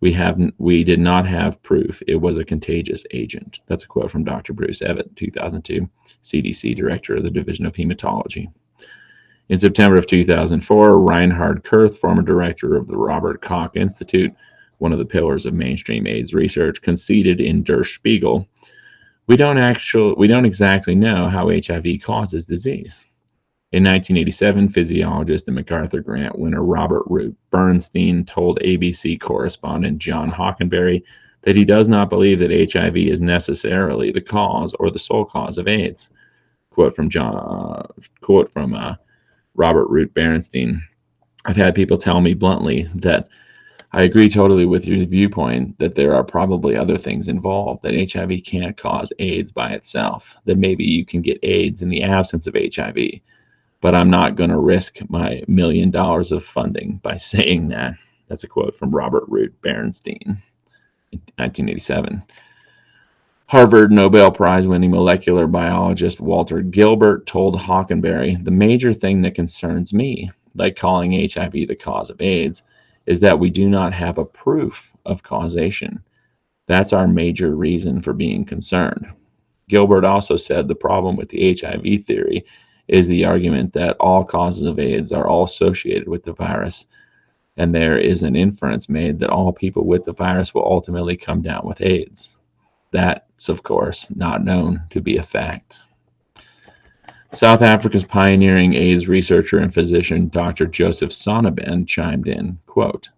S1: We did not have proof it was a contagious agent. That's a quote from Dr. Bruce Evott, 2002, CDC director of the Division of Hematology. In September of 2004, Reinhard Kurth, former director of the Robert Koch Institute, one of the pillars of mainstream AIDS research, conceded in Der Spiegel, we don't exactly know how HIV causes disease. In 1987, physiologist and MacArthur Grant winner Robert Root Bernstein told ABC correspondent John Hockenberry that he does not believe that HIV is necessarily the cause or the sole cause of AIDS. Quote from Robert Root Bernstein. I've had people tell me bluntly that I agree totally with your viewpoint that there are probably other things involved, that HIV can't cause AIDS by itself, that maybe you can get AIDS in the absence of HIV. But I'm not going to risk my $1 million of funding by saying that. That's a quote from Robert Root Bernstein in 1987. Harvard Nobel Prize-winning molecular biologist Walter Gilbert told Hockenberry, the major thing that concerns me, like calling HIV the cause of AIDS, is that we do not have a proof of causation. That's our major reason for being concerned. Gilbert also said the problem with the HIV theory is the argument that all causes of AIDS are all associated with the virus, and there is an inference made that all people with the virus will ultimately come down with AIDS. That's, of course, not known to be a fact. South Africa's pioneering AIDS researcher and physician, Dr. Joseph Sonnabend, chimed in, quote,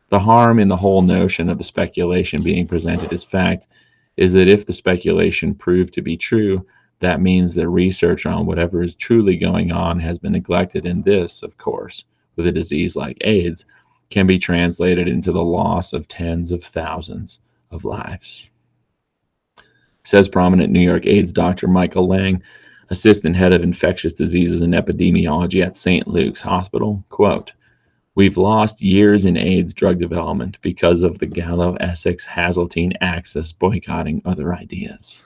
S1: the harm in the whole notion of the speculation being presented as fact is that if the speculation proved to be true, that means that research on whatever is truly going on has been neglected, and this, of course, with a disease like AIDS, can be translated into the loss of tens of thousands of lives. Says prominent New York AIDS doctor Michael Lang, assistant head of infectious diseases and epidemiology at St. Luke's Hospital, quote, we've lost years in AIDS drug development because of the Gallo-Essex-Hazeltine axis boycotting other ideas.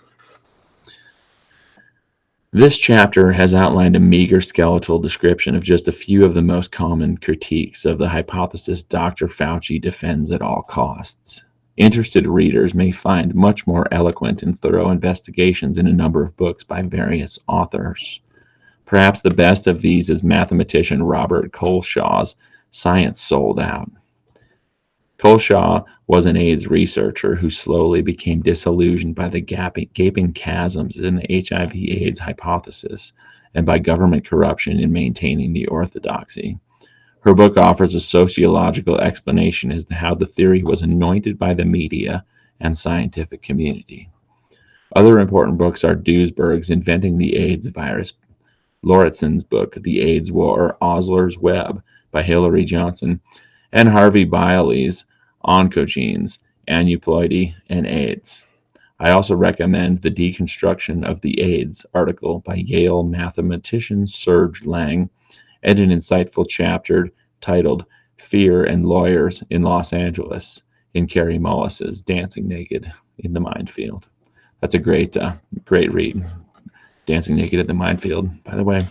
S1: This chapter has outlined a meager skeletal description of just a few of the most common critiques of the hypothesis Dr. Fauci defends at all costs. Interested readers may find much more eloquent and thorough investigations in a number of books by various authors. Perhaps the best of these is mathematician Robert Colshaw's Science Sold Out. Colshaw was an AIDS researcher who slowly became disillusioned by the gaping chasms in the HIV/AIDS hypothesis and by government corruption in maintaining the orthodoxy. Her book offers a sociological explanation as to how the theory was anointed by the media and scientific community. Other important books are Duesberg's Inventing the AIDS Virus, Lauritson's book, The AIDS War, Osler's Web by Hilary Johnson, and Harvey Biley's Oncogenes, Aneuploidy, and AIDS. I also recommend The Deconstruction of the AIDS article by Yale mathematician Serge Lang, and an insightful chapter titled Fear and Lawyers in Los Angeles in Carrie Mullis's Dancing Naked in the Minefield. That's a great read. Dancing Naked at the Minefield, by the way.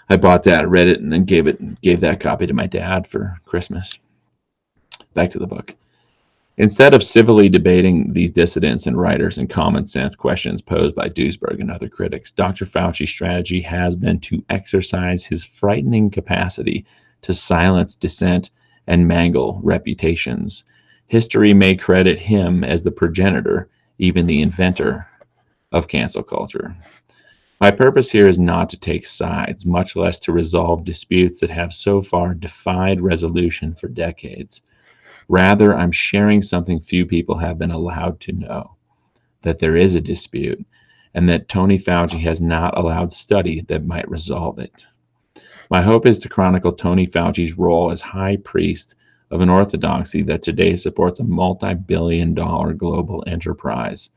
S1: I bought that, read it, and then gave that copy to my dad for Christmas. Back to the book. Instead of civilly debating these dissidents and writers and common sense questions posed by Duesberg and other critics, Dr. Fauci's strategy has been to exercise his frightening capacity to silence dissent and mangle reputations. History may credit him as the progenitor, even the inventor, of cancel culture. My purpose here is not to take sides, much less to resolve disputes that have so far defied resolution for decades. Rather, I'm sharing something few people have been allowed to know, that there is a dispute, and that Tony Fauci has not allowed study that might resolve it. My hope is to chronicle Tony Fauci's role as high priest of an orthodoxy that today supports a multi-billion-dollar global enterprise.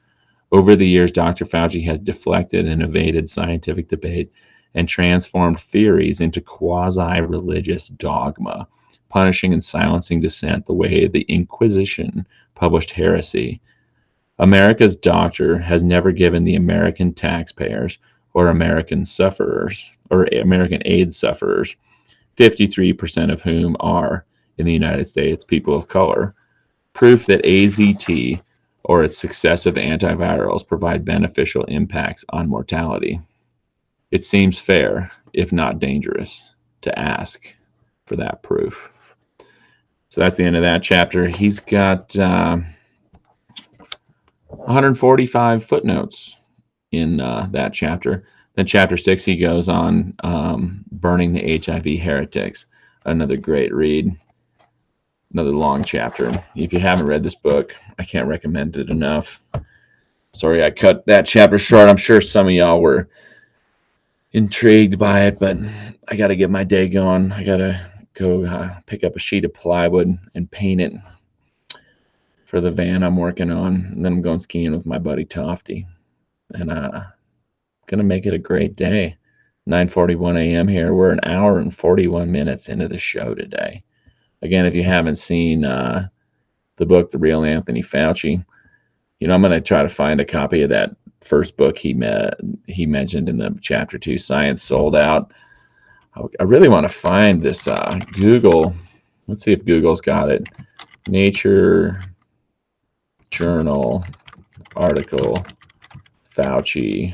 S1: Over the years, Dr. Fauci has deflected and evaded scientific debate and transformed theories into quasi-religious dogma, punishing and silencing dissent the way the Inquisition published heresy. America's doctor has never given the American taxpayers or American sufferers or American AIDS sufferers, 53% of whom are, in the United States, people of color, proof that AZT or its successive antivirals provide beneficial impacts on mortality. It seems fair, if not dangerous, to ask for that proof. So that's the end of that chapter. He's got 145 footnotes in that chapter. Then chapter 6, he goes on burning the HIV heretics. Another great read. Another long chapter. If you haven't read this book, I can't recommend it enough. Sorry I cut that chapter short. I'm sure some of y'all were intrigued by it, but I got to get my day going. I got to go pick up a sheet of plywood and paint it for the van I'm working on. And then I'm going skiing with my buddy Tofty. And gonna make it a great day. 9:41 a.m. here. We're an hour and 41 minutes into the show today. Again, if you haven't seen the book, The Real Anthony Fauci, I'm going to try to find a copy of that first book he mentioned in the chapter 2, Science Sold Out. I really want to find this Google. Let's see if Google's got it. Nature Journal article, Fauci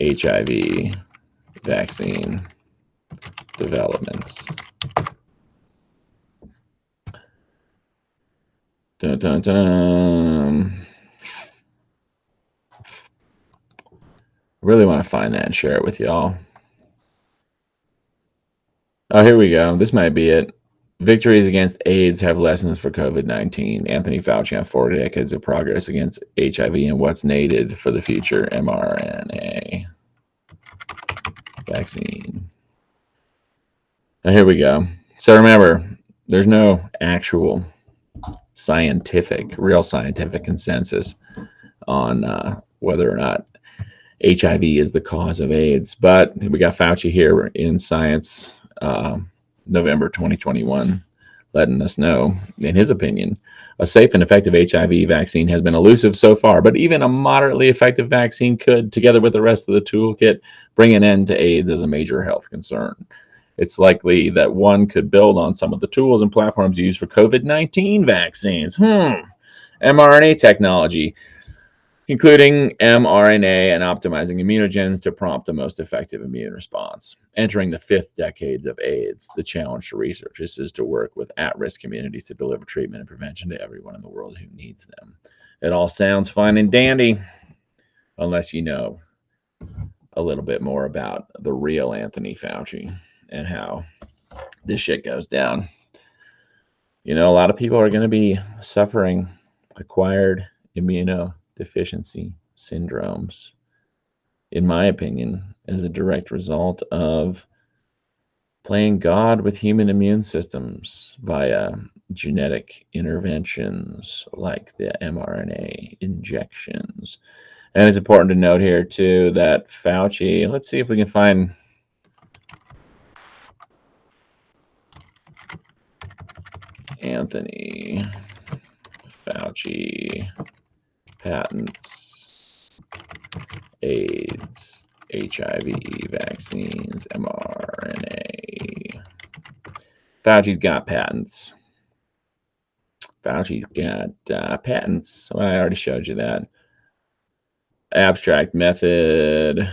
S1: HIV vaccine developments. Dun, dun, dun. I really want to find that and share it with y'all. Oh, here we go. This might be it. Victories against AIDS have lessons for COVID-19. Anthony Fauci on 4 decades of progress against HIV and what's needed for the future mRNA vaccine. Now, here we go. So remember, there's no actual real scientific consensus on whether or not HIV is the cause of AIDS. But we got Fauci here in Science, November 2021, letting us know, in his opinion, a safe and effective HIV vaccine has been elusive so far, but even a moderately effective vaccine could, together with the rest of the toolkit, bring an end to AIDS as a major health concern. It's likely that one could build on some of the tools and platforms used for COVID-19 vaccines. mRNA technology, including mRNA and optimizing immunogens to prompt the most effective immune response. Entering the 5th decade of AIDS, the challenge to researchers is to work with at-risk communities to deliver treatment and prevention to everyone in the world who needs them. It all sounds fine and dandy, unless you know a little bit more about the real Anthony Fauci and how this shit goes down. A lot of people are going to be suffering acquired immunodeficiency syndromes, in my opinion, as a direct result of playing God with human immune systems via genetic interventions like the mRNA injections. And it's important to note here, too, that Fauci, let's see if we can find Anthony Fauci patents, AIDS, HIV vaccines, mRNA. Fauci's got patents. Fauci's got patents. Well, I already showed you that. Abstract method.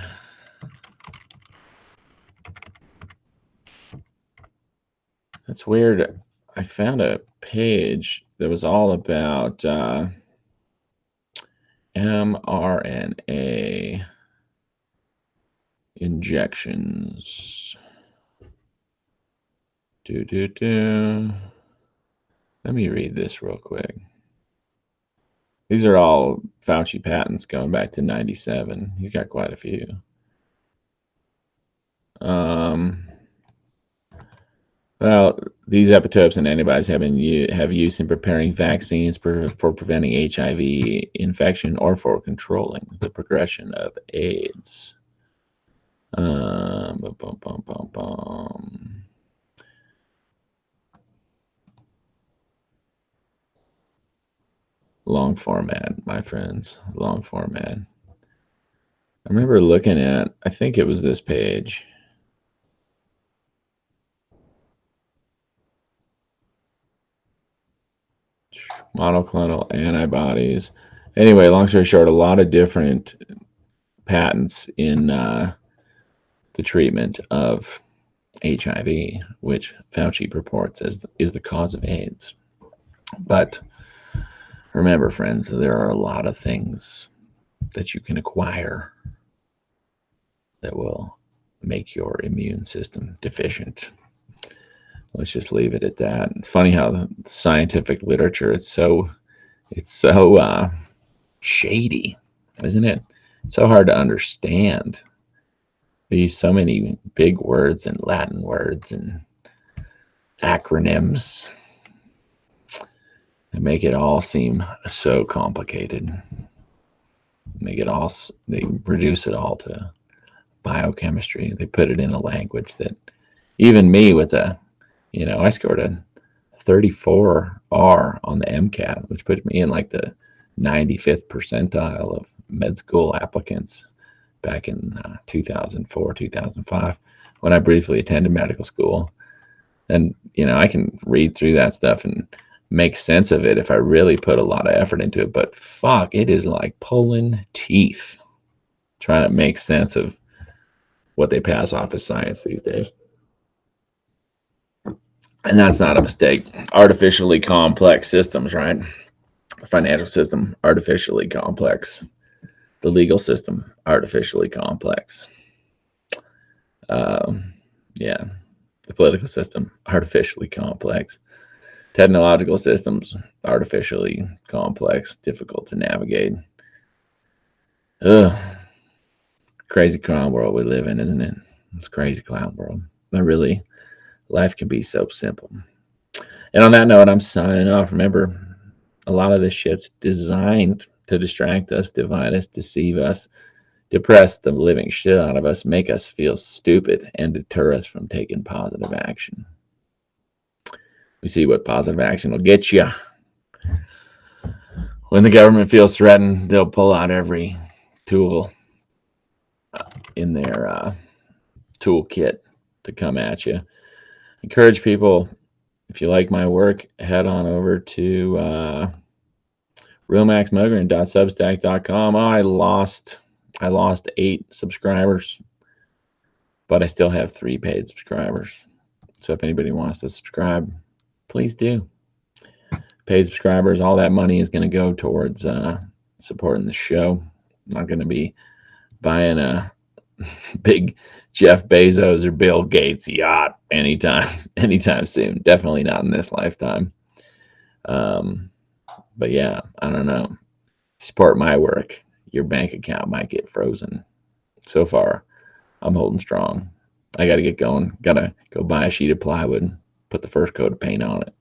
S1: That's weird. I found a page that was all about mRNA injections. Let me read this real quick. These are all Fauci patents going back to 97. He's got quite a few. Well, these epitopes and antibodies have use in preparing vaccines for preventing HIV infection or for controlling the progression of AIDS. Long format, my friends. Long format. I remember looking at, I think it was this page. Monoclonal antibodies. Anyway, long story short, a lot of different patents in the treatment of HIV, which Fauci purports is the cause of AIDS. But remember, friends, there are a lot of things that you can acquire that will make your immune system deficient. Let's just leave it at that. It's funny how the scientific literature it's so shady, isn't it? It's so hard to understand. They use so many big words and Latin words and acronyms and make it all seem so complicated. They reduce it all to biochemistry. They put it in a language that even me with I scored a 34R on the MCAT, which put me in like the 95th percentile of med school applicants back in 2004, 2005, when I briefly attended medical school. And, I can read through that stuff and make sense of it if I really put a lot of effort into it. But fuck, it is like pulling teeth trying to make sense of what they pass off as science these days. And that's not a mistake. Artificially complex systems, right? The financial system, artificially complex. The legal system, artificially complex. Yeah. The political system, artificially complex. Technological systems, artificially complex, difficult to navigate. Ugh. Crazy clown world we live in, isn't it? It's crazy clown world. But really, life can be so simple. And on that note, I'm signing off. Remember, a lot of this shit's designed to distract us, divide us, deceive us, depress the living shit out of us, make us feel stupid, and deter us from taking positive action. We see what positive action will get you. When the government feels threatened, they'll pull out every tool in their toolkit to come at you. Encourage people, if you like my work, head on over to realmaxmogren.substack.com. Oh, I lost 8 subscribers, but I still have 3 paid subscribers. So if anybody wants to subscribe, please do. Paid subscribers, all that money is going to go towards supporting the show. I'm not going to be buying a big Jeff Bezos or Bill Gates yacht anytime soon. Definitely not in this lifetime. But yeah, I don't know. Support my work. Your bank account might get frozen. So far, I'm holding strong. I got to get going. Got to go buy a sheet of plywood, put the first coat of paint on it,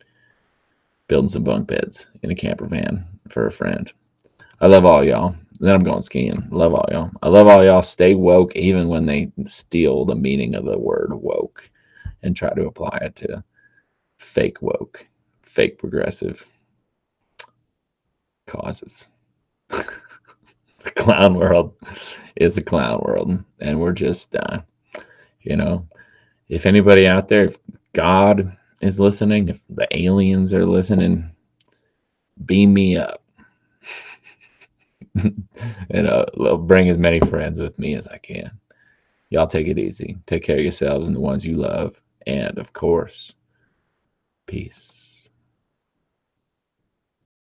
S1: building some bunk beds in a camper van for a friend. I love all y'all. Then I'm going skiing. Love all y'all. I love all y'all. Stay woke, even when they steal the meaning of the word woke and try to apply it to fake woke, fake progressive causes. The clown world is a clown world, and we're just, if anybody out there, if God is listening, if the aliens are listening, beam me up. And I'll bring as many friends with me as I can. Y'all take it easy. Take care of yourselves and the ones you love. And of course, peace.